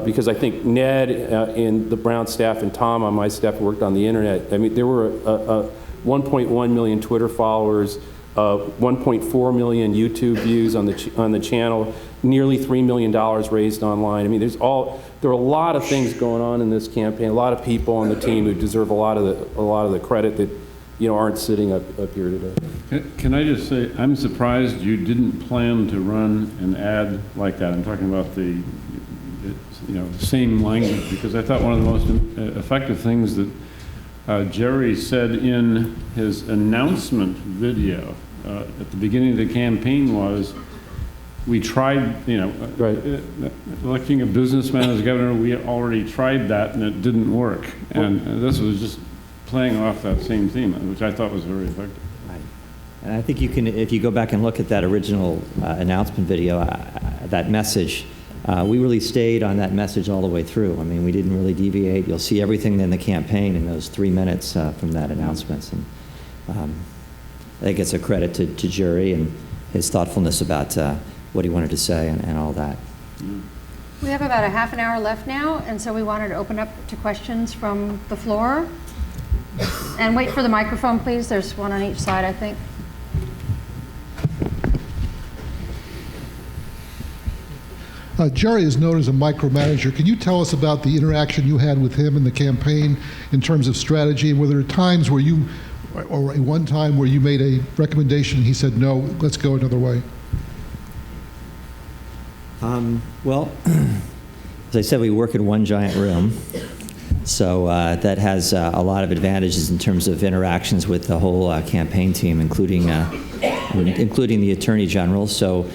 because I think Ned and the Brown staff and Tom on my staff worked on the internet. I mean, there were 1.1 million Twitter followers, 1.4 million YouTube views on the channel, nearly $3 million raised online. I mean, there are a lot of things going on in this campaign. A lot of people on the team who deserve a lot of the credit that, you know, aren't sitting up here today. Can I just say, I'm surprised you didn't plan to run an ad like that. I'm talking about the, you know, same language, because I thought one of the most effective things that Jerry said in his announcement video at the beginning of the campaign was, we tried, you know, right. Electing a businessman as governor, we already tried that and it didn't work. And this was just playing off that same theme, which I thought was very effective. Right. And I think you can, if you go back and look at that original announcement video, that message, we really stayed on that message all the way through. I mean, we didn't really deviate. You'll see everything in the campaign in those 3 minutes from that announcement. And I think it's a credit to Jerry and his thoughtfulness about what he wanted to say and all that. We have about a half an hour left now, and so we wanted to open up to questions from the floor. And wait for the microphone, please. There's one on each side, I think. Jerry is known as a micromanager. Can you tell us about the interaction you had with him in the campaign in terms of strategy? Were there times where you, or one time where you made a recommendation and he said, no, let's go another way? Well, as I said, we work in one giant room. So that has a lot of advantages in terms of interactions with the whole campaign team, including the Attorney General. So,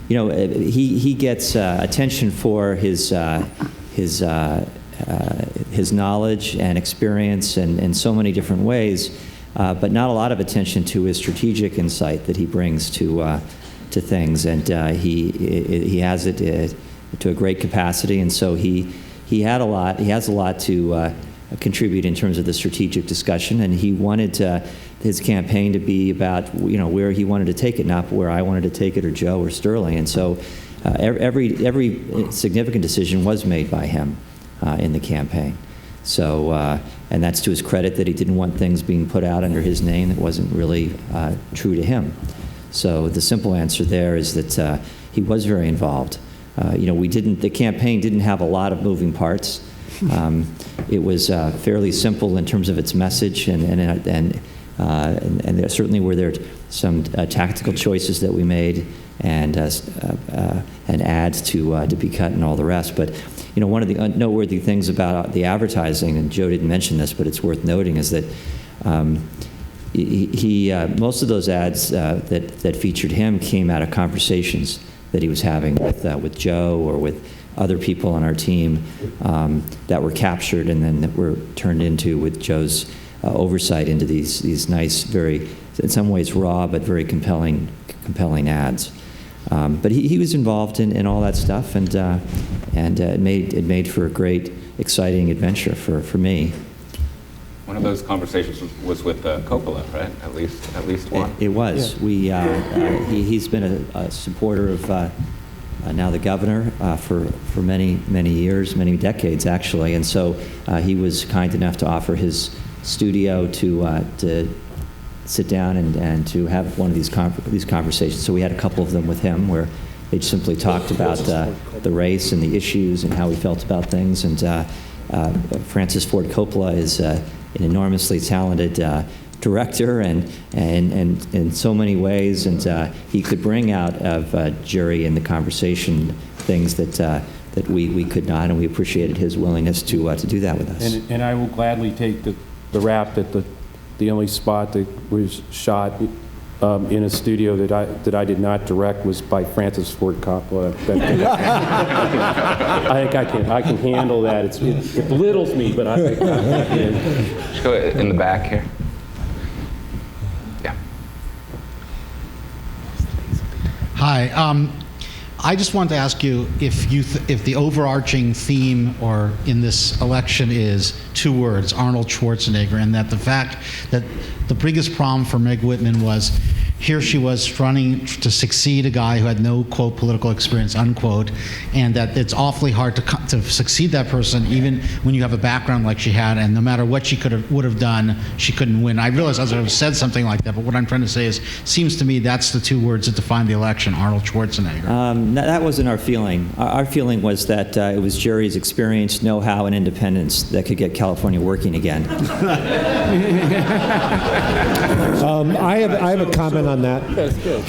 you know, he gets attention for his knowledge and experience in so many different ways, but not a lot of attention to his strategic insight that he brings to things, and he has it to a great capacity, and so he has a lot to contribute in terms of the strategic discussion, and he wanted his campaign to be about, you know, where he wanted to take it, not where I wanted to take it or Joe or Sterling, and so every significant decision was made by him in the campaign. So, and that's to his credit that he didn't want things being put out under his name that wasn't really true to him. So the simple answer there is that he was very involved. You know, the campaign didn't have a lot of moving parts. It was fairly simple in terms of its message, and there certainly were there some tactical choices that we made, and ads to be cut and all the rest. But you know, one of the noteworthy things about the advertising, and Joe didn't mention this, but it's worth noting, is that most of those ads that featured him came out of conversations that he was having with Joe or with other people on our team that were captured and then that were turned into, with Joe's oversight, into these nice, very, in some ways raw but very compelling ads. But he was involved in all that stuff, and it made for a great, exciting adventure for me. One of those conversations was with Coppola, right? At least one. It was. Yeah. He's been a supporter of now the governor for many years, many decades actually, and so he was kind enough to offer his studio to sit down and to have one of these conversations. So we had a couple of them with him where they simply talked about the race and the issues and how he felt about things. And Francis Ford Coppola is an enormously talented director, and in so many ways, and he could bring out of Jerry in the conversation things that we could not, and we appreciated his willingness to do that with us. And I will gladly take the rap that the only spot that was shot in a studio that I did not direct was by Francis Ford Coppola. I think I can handle that. It belittles me, but I can. Just go in the back here. Yeah. Hi. I just wanted to ask you if the overarching theme or in this election is two words, Arnold Schwarzenegger, and that the fact that the biggest problem for Meg Whitman was here she was running to succeed a guy who had no, quote, political experience, unquote, and that it's awfully hard to succeed that person even when you have a background like she had, and no matter what she would have done, she couldn't win. I realize I would have said something like that, but what I'm trying to say is, seems to me that's the two words that define the election, Arnold Schwarzenegger. That wasn't our feeling. Our feeling was that it was Jerry's experience, know-how, and independence that could get California working again. I have a comment on that.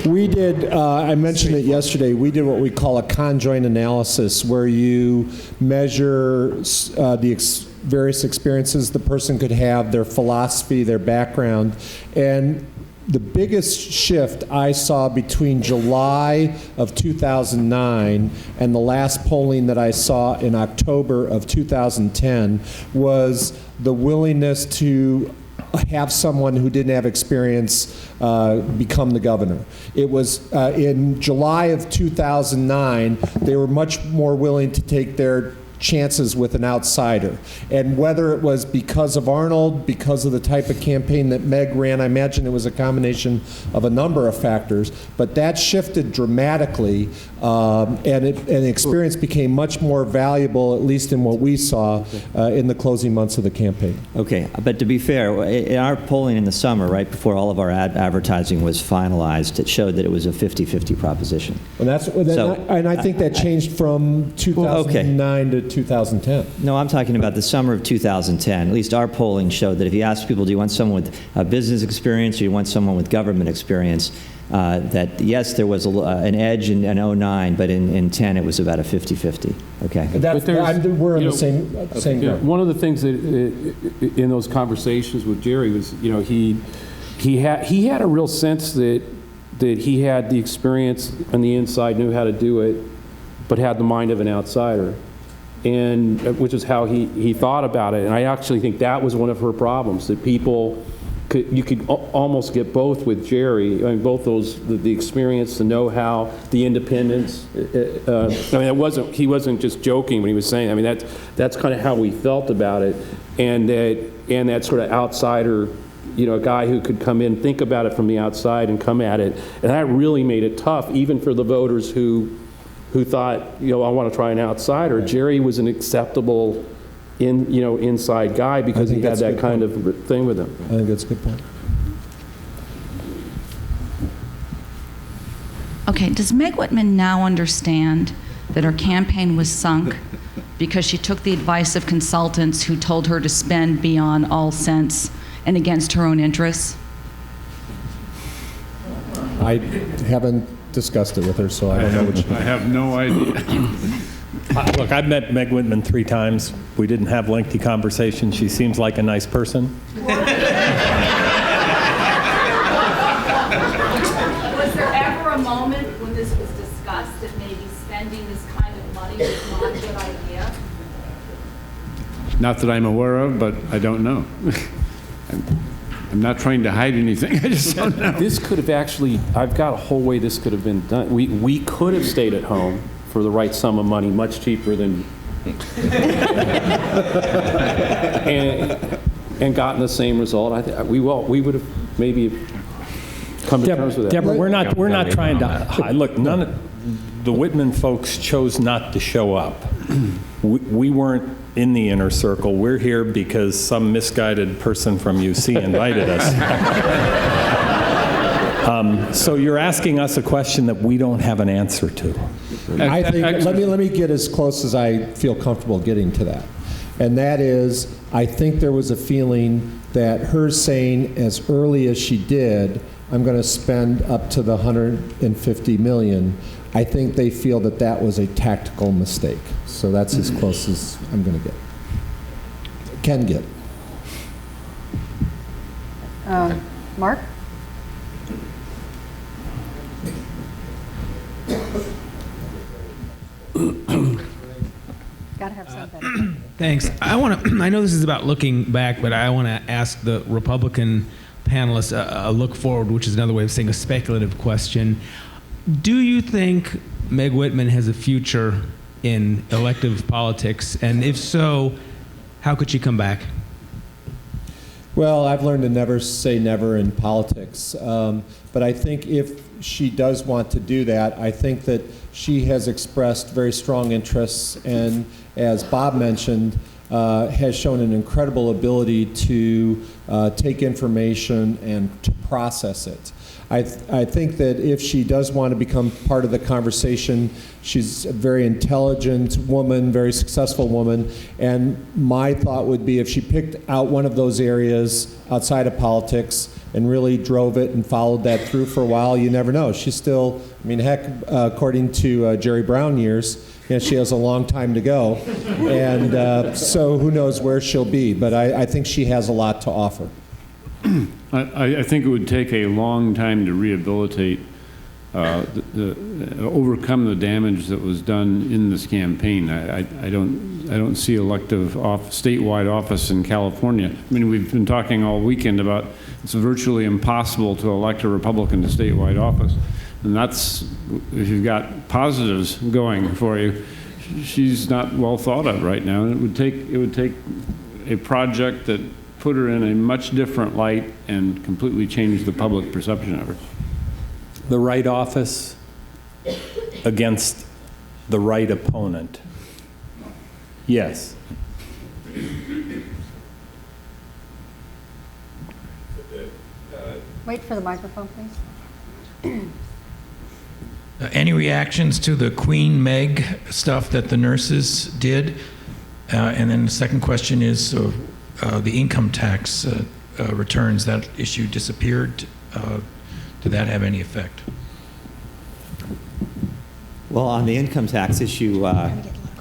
We did, I mentioned it yesterday, we did what we call a conjoint analysis, where you measure the various experiences the person could have, their philosophy, their background, and the biggest shift I saw between July of 2009 and the last polling that I saw in October of 2010 was the willingness to have someone who didn't have experience become the governor. It was in July of 2009, they were much more willing to take their chances with an outsider. And whether it was because of Arnold, because of the type of campaign that Meg ran, I imagine it was a combination of a number of factors, but that shifted dramatically, and the experience became much more valuable, at least in what we saw in the closing months of the campaign. Okay, but to be fair, in our polling in the summer, right before all of our advertising was finalized, it showed that it was a 50-50 proposition. And I think that changed from 2009 to 2010. No, I'm talking about the summer of 2010. At least our polling showed that if you ask people, do you want someone with business experience or you want someone with government experience, that yes, there was an edge in 09, but in 10 it was about a 50-50. Okay. We're in the same group. One of the things that in those conversations with Jerry was, you know, he had a real sense that he had the experience on the inside, knew how to do it, but had the mind of an outsider, and which is how he thought about it. And I actually think that was one of her problems, that you could almost get both with Jerry. I mean, both those, the experience, the know-how, the independence. I mean, he wasn't just joking when he was saying. I mean, that's kind of how we felt about it, and that sort of outsider, you know, a guy who could come in, think about it from the outside, and come at it. And that really made it tough, even for the voters who thought, you know, I want to try an outsider. Right. Jerry was an acceptable inside guy because he had that kind of thing with him. I think that's a good point. Okay, does Meg Whitman now understand that her campaign was sunk because she took the advice of consultants who told her to spend beyond all sense and against her own interests? I haven't discussed it with her, so I don't know which. I have no idea. Look, I've met Meg Whitman 3 times. We didn't have lengthy conversations. She seems like a nice person. Was there ever a moment when this was discussed that maybe spending this kind of money was not a good idea? Not that I'm aware of, but I don't know. I'm not trying to hide anything. I just don't know. This could have actually, I've got a whole way this could have been done. We could have stayed at home for the right sum of money, much cheaper than, and gotten the same result. We would have maybe come to terms with that. Deborah, we're not trying to look. None of the Whitman folks chose not to show up. We weren't in the inner circle. We're here because some misguided person from UC invited us. So you're asking us a question that we don't have an answer to. I think, let me get as close as I feel comfortable getting to that. And that is, I think there was a feeling that her saying as early as she did, I'm going to spend up to the $150 million, I think they feel that that was a tactical mistake. So that's as close as I'm going to get. Can get. Mark? Gotta have something. Thanks. I know this is about looking back, but I want to ask the Republican panelists a look forward, which is another way of saying a speculative question. Do you think Meg Whitman has a future in elective politics? And if so, how could she come back? Well, I've learned to never say never in politics. But I think if she does want to do that, I think that she has expressed very strong interests and, as Bob mentioned, has shown an incredible ability to take information and to process it. I think that if she does want to become part of the conversation, she's a very intelligent woman, very successful woman, and my thought would be if she picked out one of those areas outside of politics and really drove it and followed that through for a while, you never know. She's still, I mean, heck, according to Jerry Brown years, she has a long time to go, and so who knows where she'll be, but I think she has a lot to offer. I think it would take a long time to rehabilitate, overcome the damage that was done in this campaign. I don't see elective statewide office in California. I mean, we've been talking all weekend about it's virtually impossible to elect a Republican to statewide office, and that's if you've got positives going for you. she's not well thought of right now. And it would take a project that put her in a much different light and completely change the public perception of her. The right office against the right opponent. Yes. Wait for the microphone, please. Any reactions to the Queen Meg stuff that the nurses did? And then the second question is the income tax returns, that issue disappeared. Did that have any effect? Well, on the income tax issue,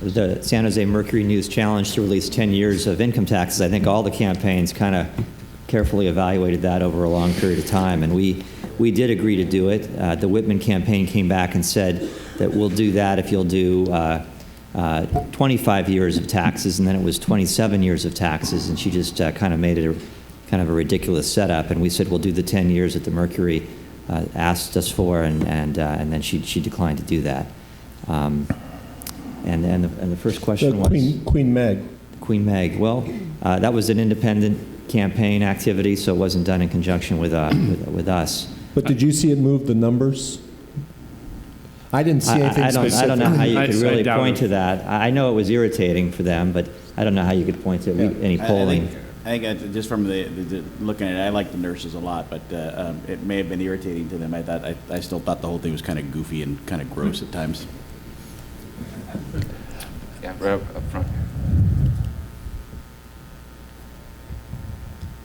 the San Jose Mercury News challenged to release 10 years of income taxes. I think all the campaigns kind of carefully evaluated that over a long period of time, and we did agree to do it. The Whitman campaign came back and said that we'll do that if you'll do 25 years of taxes, and then it was 27 years of taxes, and she just kind of made it kind of a ridiculous setup, and we said we'll do the 10 years that the Mercury asked us for, and then she declined to do that. And the first question was Queen Meg. Queen Meg. Well, that was an independent campaign activity, so it wasn't done in conjunction with us. But did you see it move the numbers? I didn't see anything specific. I don't know how you could really point to that. I know it was irritating for them, but I don't know how you could point to any polling. I think just from the looking at it, I like the nurses a lot, but it may have been irritating to them. I still thought the whole thing was kind of goofy and kind of gross at times. Yeah, right up front.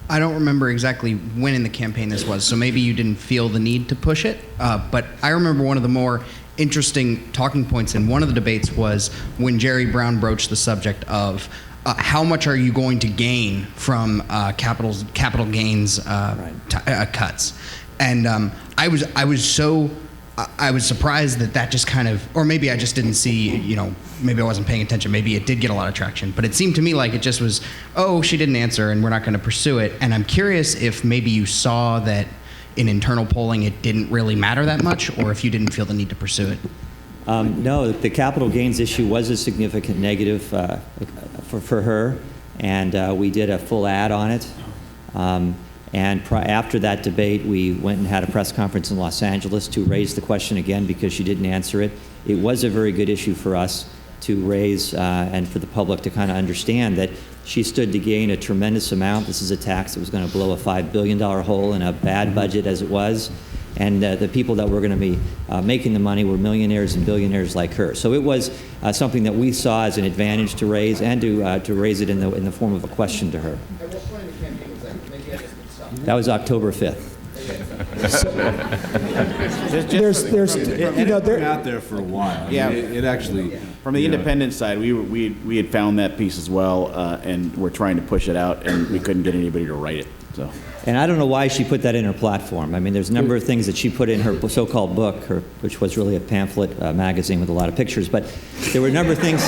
I don't remember exactly when in the campaign this was, so maybe you didn't feel the need to push it. But I remember one of the more interesting talking points in one of the debates was when Jerry Brown broached the subject of how much are you going to gain from capital gains cuts, and I was surprised that just kind of, or maybe I just didn't see, maybe I wasn't paying attention. Maybe it did get a lot of traction, but it seemed to me like it just was, oh, she didn't answer and we're not going to pursue it. And I'm curious if maybe you saw that in internal polling it didn't really matter that much, or if you didn't feel the need to pursue it. No, the capital gains issue was a significant negative for her, and we did a full ad on it. And after that debate, we went and had a press conference in Los Angeles to raise the question again because she didn't answer it. It was a very good issue for us to raise and for the public to kind of understand that she stood to gain a tremendous amount. This is a tax that was going to blow a $5 billion hole in a bad budget as it was. And the people that were going to be making the money were millionaires and billionaires like her. So it was something that we saw as an advantage to raise and to raise it in the form of a question to her. At what point in the campaign was that? Maybe I just didn't stop. That was October 5th. It's been out there for a while. Yeah, it actually. From the independent side, we had found that piece as well, and we're trying to push it out, and we couldn't get anybody to write it. So. And I don't know why she put that in her platform. I mean, there's a number of things that she put in her so-called book, which was really a pamphlet magazine with a lot of pictures. But there were a number of things.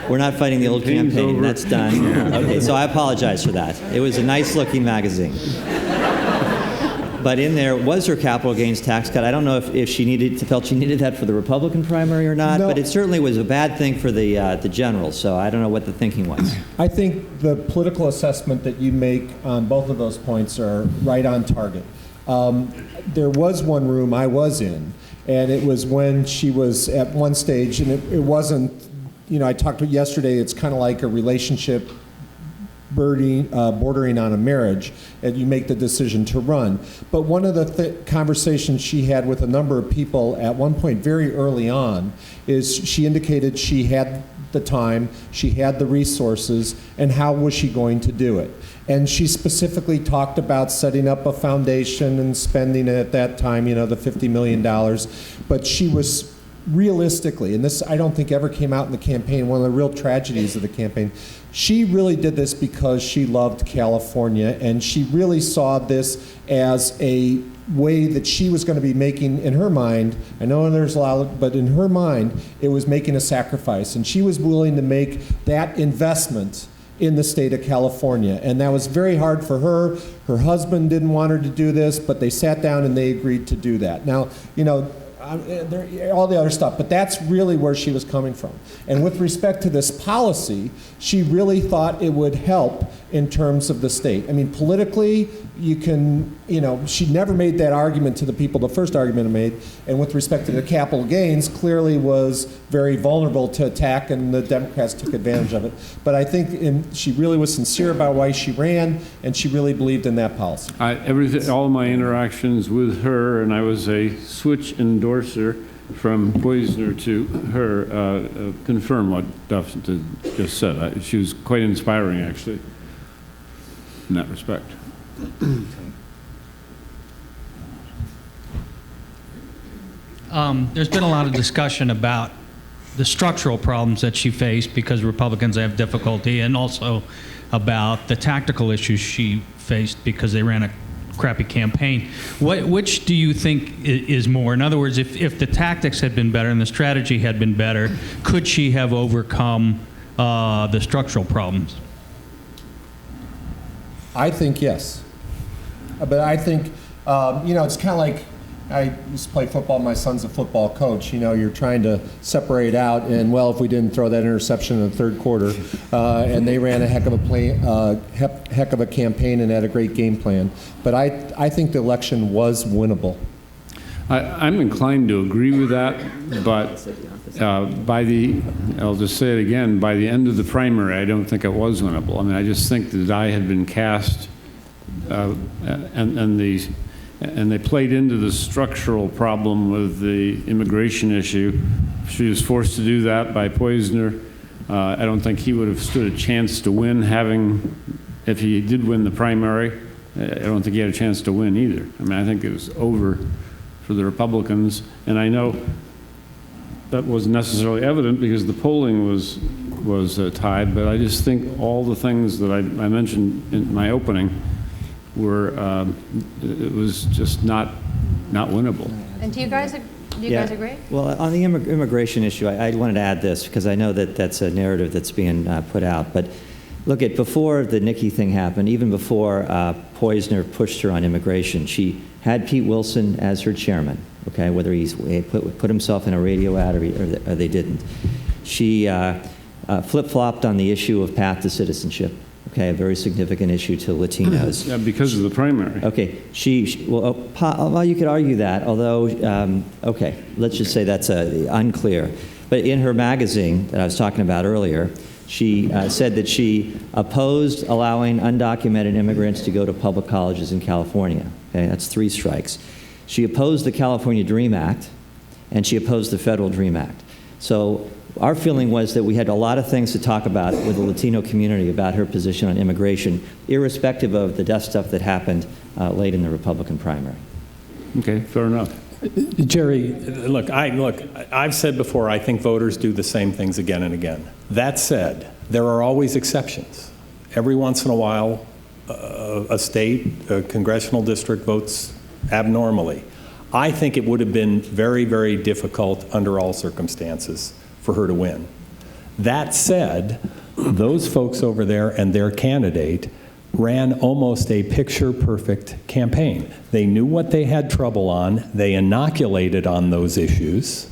We're not fighting the old campaign. That's done. Okay, so I apologize for that. It was a nice-looking magazine. But in there was her capital gains tax cut. I don't know if she felt she needed that for the Republican primary or not, but it certainly was a bad thing for the general. So I don't know what the thinking was. I think the political assessment that you make on both of those points are right on target. There was one room I was in, and it was when she was at one stage, and it wasn't, I talked to yesterday, it's kind of like a relationship bordering on a marriage, and you make the decision to run. But one of the conversations she had with a number of people at one point very early on is she indicated she had the time, she had the resources, and how was she going to do it? And she specifically talked about setting up a foundation and spending it at that time, the $50 million. But she was realistically, and this I don't think ever came out in the campaign, one of the real tragedies of the campaign, she really did this because she loved California, and she really saw this as a way that she was going to be making, in her mind, I know there's a lot, but in her mind, it was making a sacrifice, and she was willing to make that investment in the state of California. And that was very hard for her. Her husband didn't want her to do this, but they sat down and they agreed to do that. Now, all the other stuff, but that's really where she was coming from. And with respect to this policy, she really thought it would help in terms of the state. I mean, politically, you can, she never made that argument to the people the first argument made, and with respect to the capital gains, clearly was very vulnerable to attack, and the Democrats took advantage of it. But I think she really was sincere about why she ran, and she really believed in that policy. All my interactions with her, and I was a switch endorser from Poizner to her, confirm what Duf just said. She was quite inspiring, actually, in that respect. There's been a lot of discussion about the structural problems that she faced because Republicans have difficulty, and also about the tactical issues she faced because they ran a crappy campaign. Which do you think is more? In other words, if the tactics had been better and the strategy had been better, could she have overcome the structural problems? I think yes. But I think, it's kind of like, I used to play football. My son's a football coach. You're trying to separate out, and well, if we didn't throw that interception in the third quarter, and they ran a heck of a campaign and had a great game plan. But I think the election was winnable. I'm inclined to agree with that, but I'll just say it again, by the end of the primary, I don't think it was winnable. I mean, I just think the die had been cast, and they played into the structural problem with the immigration issue. She was forced to do that by Poizner. I don't think he would have stood a chance to win, if he did win the primary. I don't think he had a chance to win either. I mean, I think it was over for the Republicans, and I know that wasn't necessarily evident because the polling was tied, but I just think all the things that I mentioned in my opening were, it was just not winnable. And do you guys agree? Well, on the immigration issue, I wanted to add this because I know that that's a narrative that's being put out. But look, before the Nikki thing happened, even before Poizner pushed her on immigration, she had Pete Wilson as her chairman, okay, whether he put himself in a radio ad or they didn't. She flip-flopped on the issue of path to citizenship. Okay, a very significant issue to Latinos. Yeah, because of the primary. Okay, well, you could argue that, although, okay, let's just say that's unclear. But in her magazine that I was talking about earlier, she said that she opposed allowing undocumented immigrants to go to public colleges in California. Okay, that's 3 strikes. She opposed the California DREAM Act, and she opposed the Federal DREAM Act. So our feeling was that we had a lot of things to talk about with the Latino community about her position on immigration, irrespective of the death stuff that happened late in the Republican primary. Okay, fair enough. Jerry, look, I've said before, I think voters do the same things again and again. That said, there are always exceptions. Every once in a while, a state, a congressional district votes abnormally. I think it would have been very, very difficult under all circumstances for her to win. That said, those folks over there and their candidate ran almost a picture-perfect campaign. They knew what they had trouble on. They inoculated on those issues,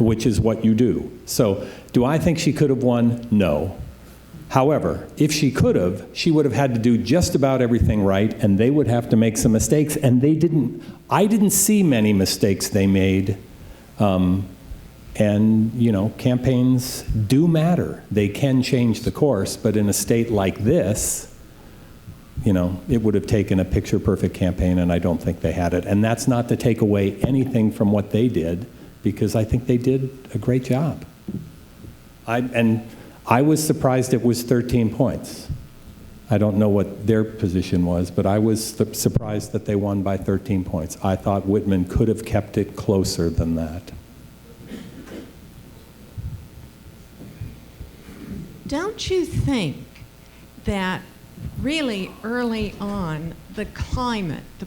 which is what you do. So, do I think she could have won? No. However, if she could have, she would have had to do just about everything right, and they would have to make some mistakes, and they didn't. I didn't see many mistakes they made. And, campaigns do matter. They can change the course, but in a state like this, it would have taken a picture-perfect campaign, and I don't think they had it. And that's not to take away anything from what they did, because I think they did a great job. I was surprised it was 13 points. I don't know what their position was, but I was surprised that they won by 13 points. I thought Whitman could have kept it closer than that. Don't you think that really early on, the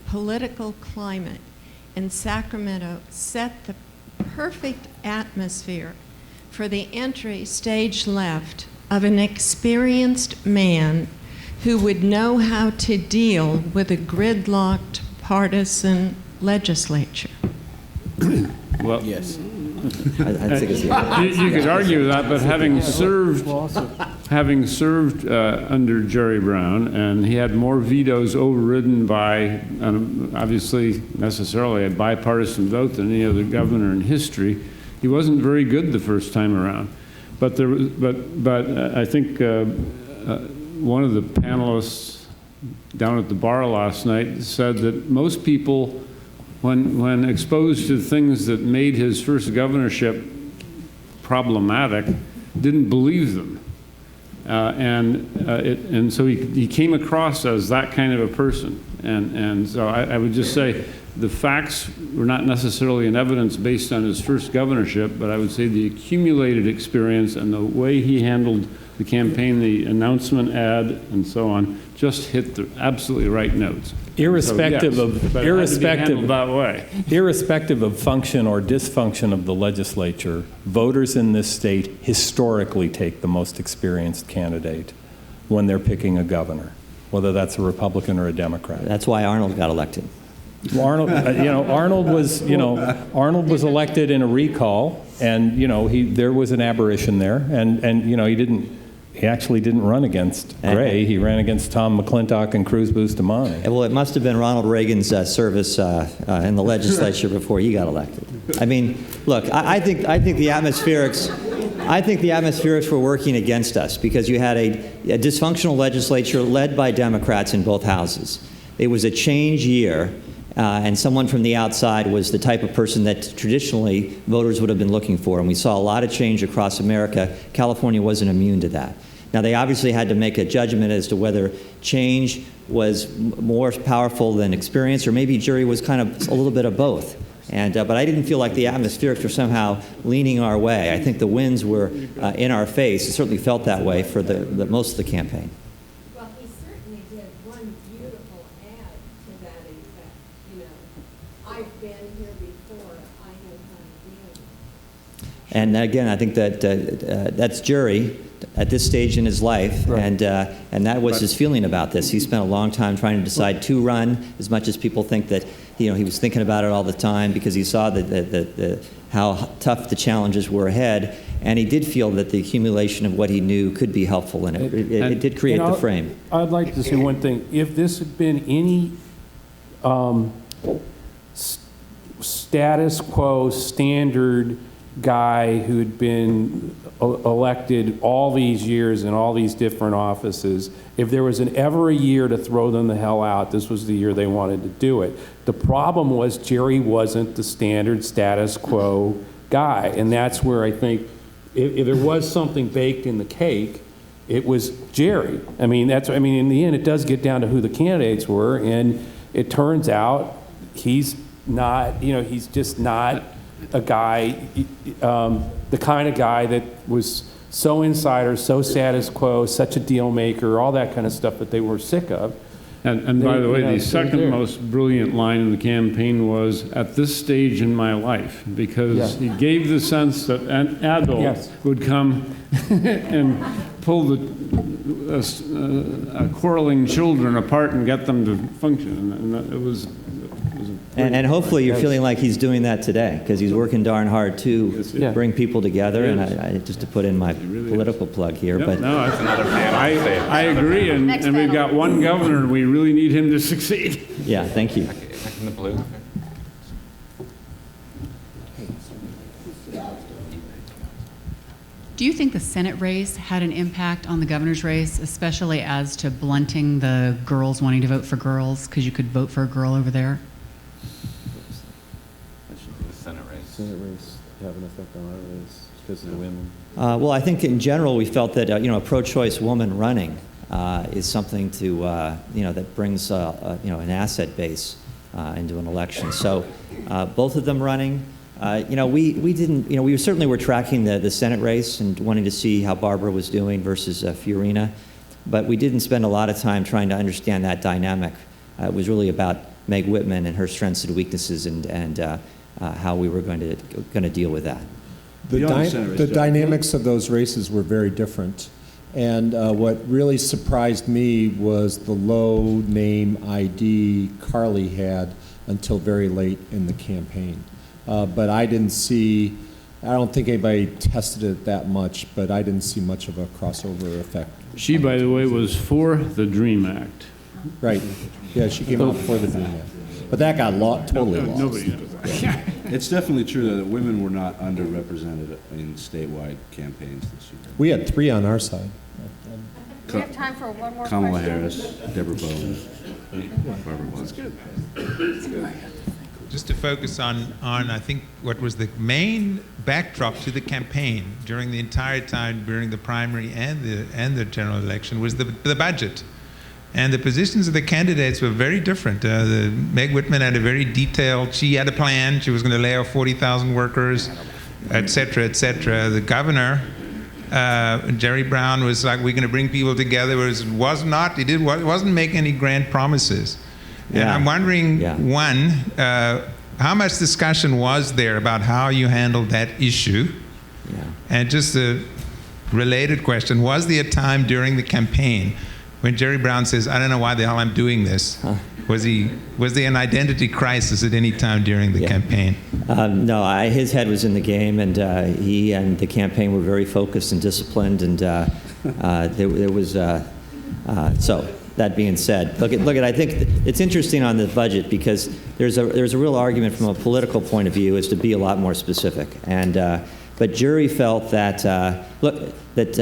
political climate in Sacramento set the perfect atmosphere for the entry stage left of an experienced man who would know how to deal with a gridlocked partisan legislature? Well, yes. I think it's you could argue that, but having served under Jerry Brown, and he had more vetoes overridden by, obviously, necessarily a bipartisan vote than any other governor in history, he wasn't very good the first time around. But I think one of the panelists down at the bar last night said that most people, when exposed to things that made his first governorship problematic, didn't believe them. And so he came across as that kind of a person. And so I would just say the facts were not necessarily an evidence based on his first governorship, but I would say the accumulated experience and the way he handled the campaign, the announcement ad, and so on, just hit the absolutely right notes. Irrespective so, yes, of but irrespective that way. Irrespective of function or dysfunction of the legislature, voters in this state historically take the most experienced candidate when they're picking a governor, whether that's a Republican or a Democrat. That's why Arnold got elected. Arnold, Arnold was elected in a recall, and there was an aberration there, and he actually didn't run against Gray. He ran against Tom McClintock and Cruz Bustamante. Well, it must have been Ronald Reagan's service in the legislature before he got elected. I mean, look, I think the atmospherics were working against us because you had a dysfunctional legislature led by Democrats in both houses. It was a change year. And someone from the outside was the type of person that traditionally voters would have been looking for. And we saw a lot of change across America. California wasn't immune to that. Now, they obviously had to make a judgment as to whether change was more powerful than experience, or maybe jury was kind of a little bit of both. But I didn't feel like the atmospherics were somehow leaning our way. I think the winds were in our face. It certainly felt that way for the most of the campaign. Well, he certainly did one beautiful ad to that effect. I've been here before. I know how to deal. And again, I think that that's Jerry at this stage in his life, right. And that was his feeling about this. He spent a long time trying to decide to run, as much as people think that he was thinking about it all the time because he saw how tough the challenges were ahead, and he did feel that the accumulation of what he knew could be helpful, and it did create the frame. I'd like to say one thing. If this had been any status quo standard guy who had been elected all these years in all these different offices, if there was ever a year to throw them the hell out, this was the year they wanted to do it. The problem was Jerry wasn't the standard status quo guy, and that's where I think if there was something baked in the cake, it was Jerry. In the end, it does get down to who the candidates were, and it turns out he's not, he's just not a guy, the kind of guy that was so insider, so status quo, such a deal maker, all that kind of stuff that they were sick of. And by the way, the second most brilliant line in the campaign was, "At this stage in my life," because he gave the sense that an adult would come and pull the quarreling children apart and get them to function. And it was And hopefully you're feeling like he's doing that today, because he's working darn hard to bring people together. And I just to put in my political plug here, but no, that's another panel. I agree, and we've got one governor, and we really need him to succeed. Yeah, thank you. In the blue. Do you think the Senate race had an impact on the governor's race, especially as to blunting the girls wanting to vote for girls, because you could vote for a girl over there? Senate race have an effect on our race because of the women? Well, I think in general we felt that a pro-choice woman running is something to that brings an asset base into an election. So both of them running. We didn't. We certainly were tracking the Senate race and wanting to see how Barbara was doing versus Fiorina, but we didn't spend a lot of time trying to understand that dynamic. It was really about Meg Whitman and her strengths and weaknesses and how we were going to deal with that. The dynamics of those races were very different. And what really surprised me was the low name ID Carly had until very late in the campaign. but I didn't see, I don't think anybody tested it that much, but I didn't see much of a crossover effect. She, by the way, was for the DREAM Act. Right. Yeah, she came out before the DREAM Act. But that got totally lost. Nobody knows that. It's definitely true that women were not underrepresented in statewide campaigns this year. We had 3 on our side. Do we have time for one more Kamala question? Harris, Deborah Bowen, Barbara Bush. Just to focus on I think what was the main backdrop to the campaign during the entire time during the primary and the general election was the budget. And the positions of the candidates were very different. Meg Whitman had a very detailed, she had a plan, she was going to lay off 40,000 workers, et cetera, et cetera. The governor, Jerry Brown, was like, we're going to bring people together. He wasn't making any grand promises. Yeah. And I'm wondering, one, how much discussion was there about how you handled that issue? Yeah. And just a related question, was there a time during the campaign when Jerry Brown says, I don't know why the hell I'm doing this? Was there an identity crisis at any time during the campaign? No, his head was in the game, and he and the campaign were very focused and disciplined, and there was, so that being said, look at, I think it's interesting on the budget because there's a real argument from a political point of view is to be a lot more specific. And but Jury felt that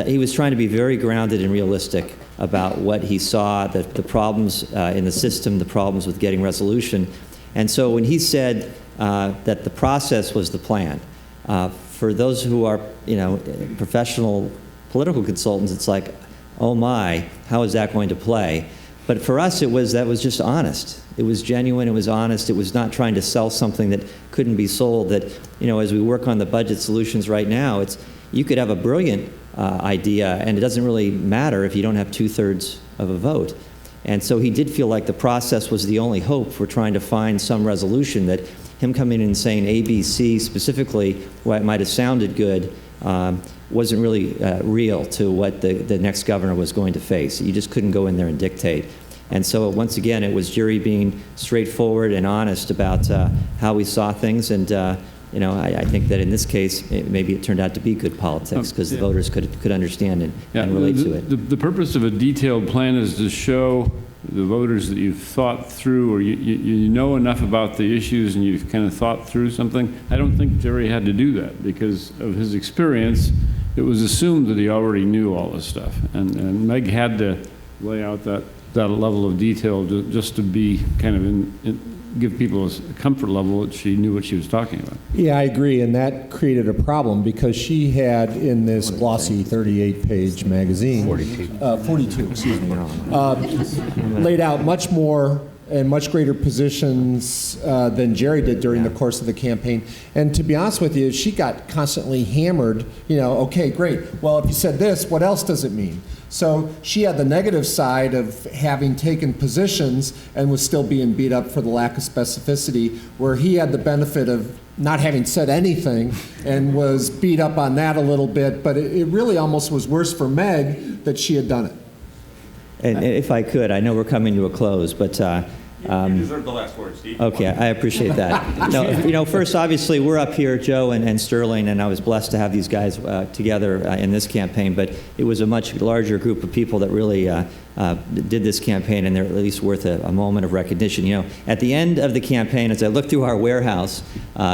he was trying to be very grounded and realistic about what he saw, the problems in the system, the problems with getting resolution. And so when he said that the process was the plan, for those who are professional political consultants, it's like, oh my, how is that going to play? But for us, that was just honest. It was genuine, it was honest, it was not trying to sell something that couldn't be sold. That, as we work on the budget solutions right now, you could have a brilliant idea, and it doesn't really matter if you don't have 2/3 of a vote. And so he did feel like the process was the only hope for trying to find some resolution, that him coming in and saying A, B, C specifically, while it might have sounded good, wasn't really real to what the next governor was going to face. You just couldn't go in there and dictate. And so once again, it was Jury being straightforward and honest about how we saw things. And I think that in this case, maybe it turned out to be good politics because the voters could understand and relate to it. The purpose of a detailed plan is to show the voters that you've thought through, or you know enough about the issues and you've kind of thought through something. I don't think Jerry had to do that because of his experience. It was assumed that he already knew all this stuff, and Meg had to lay out that level of detail just to be kind of give people a comfort level that she knew what she was talking about. Yeah, I agree, and that created a problem because she had in this glossy 38-page magazine, 42, excuse me, laid out much more and much greater positions than Jerry did during the course of the campaign. And to be honest with you, she got constantly hammered, okay, great. Well, if you said this, what else does it mean? So she had the negative side of having taken positions and was still being beat up for the lack of specificity, where he had the benefit of not having said anything and was beat up on that a little bit. But it really almost was worse for Meg that she had done it. And if I could, I know we're coming to a close, but you deserve the last word, Steve. Okay, I appreciate that. No, first, obviously, we're up here, Joe and Sterling, and I was blessed to have these guys together in this campaign, but it was a much larger group of people that really did this campaign, and they're at least worth a moment of recognition. At the end of the campaign, as I looked through our warehouse,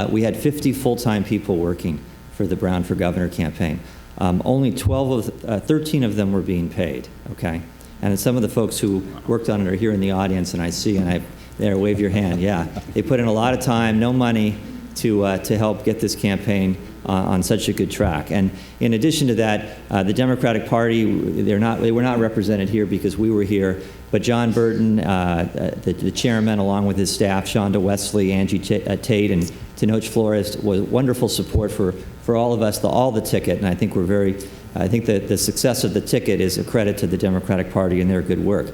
we had 50 full-time people working for the Brown for Governor campaign. Only 13 of them were being paid, okay? And some of the folks who worked on it are here in the audience, and I see, and there, wave your hand, yeah. They put in a lot of time, no money, to help get this campaign on such a good track. And in addition to that, the Democratic Party, they were not represented here because we were here, but John Burton, the chairman, along with his staff, Shonda Wesley, Angie Tate, and Tenoch Flores, was wonderful support for all of us, all the ticket, and I think I think that the success of the ticket is a credit to the Democratic Party and their good work.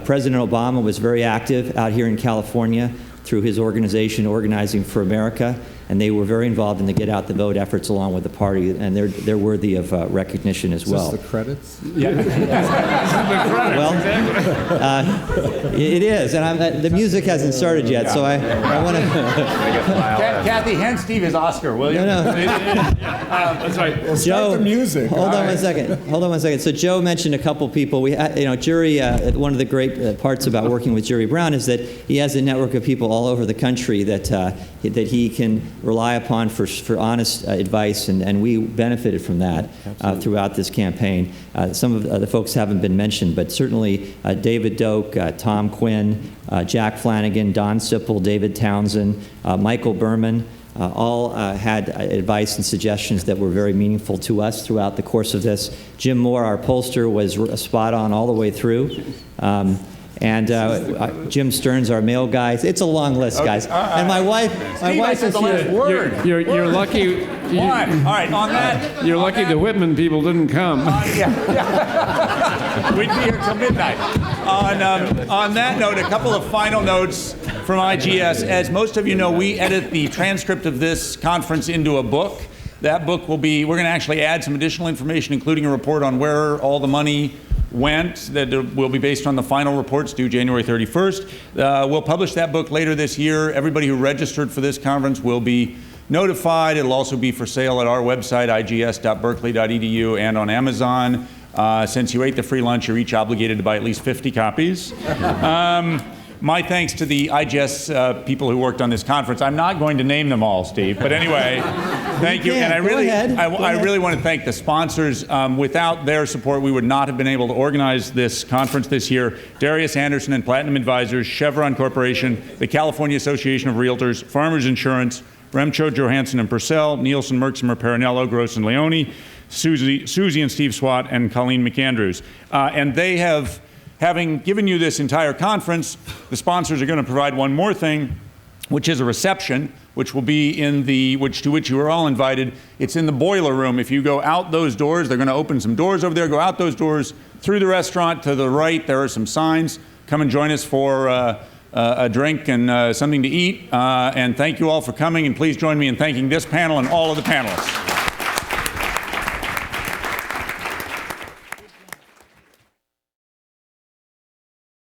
President Obama was very active out here in California through his organization, Organizing for America. and they were very involved in the Get Out the Vote efforts along with the party, and they're worthy of recognition as well. Is this the credits? Yeah. Well, it is, and the music hasn't started yet, so I want to. Kathy, hand Steve his Oscar, will you? No. That's right. Well, start the music. Hold on one second. So Joe mentioned a couple people. Jury. One of the great parts about working with Jerry Brown is that he has a network of people all over the country that he can rely upon for honest advice, and we benefited from that throughout this campaign. Some of the folks haven't been mentioned, but certainly David Doak, Tom Quinn, Jack Flanagan, Don Sipple, David Townsend, Michael Berman. All had advice and suggestions that were very meaningful to us throughout the course of this. Jim Moore, our pollster, was spot on all the way through. Jim Stearns, our mail guy. It's a long list, guys. And my wife is here. You're lucky. All right, on that. You're lucky the Whitman people didn't come. We'd be here till midnight. On that note, a couple of final notes from IGS. As most of you know, we edit the transcript of this conference into a book. That book we're going to actually add some additional information, including a report on where all the money went that will be based on the final reports due January 31st. We'll publish that book later this year. Everybody who registered for this conference will be notified. It'll also be for sale at our website, igs.berkeley.edu, and on Amazon. Since you ate the free lunch, you're each obligated to buy at least 50 copies. My thanks to the IGS people who worked on this conference. I'm not going to name them all, Steve, but anyway, thank you. And I really want to thank the sponsors. Without their support, we would not have been able to organize this conference this year. Darius Anderson and Platinum Advisors, Chevron Corporation, the California Association of Realtors, Farmers Insurance, Remcho Johansson and Purcell, Nielsen, Merksimer, Parinello, Gross and Leone, Susie and Steve Swat, and Colleen McAndrews. And they have, having given you this entire conference, the sponsors are going to provide one more thing, which is a reception, which will be to which you are all invited. It's in the boiler room. If you go out those doors, they're going to open some doors over there. Go out those doors through the restaurant to the right. There are some signs. Come and join us for a drink and something to eat. And thank you all for coming. And please join me in thanking this panel and all of the panelists.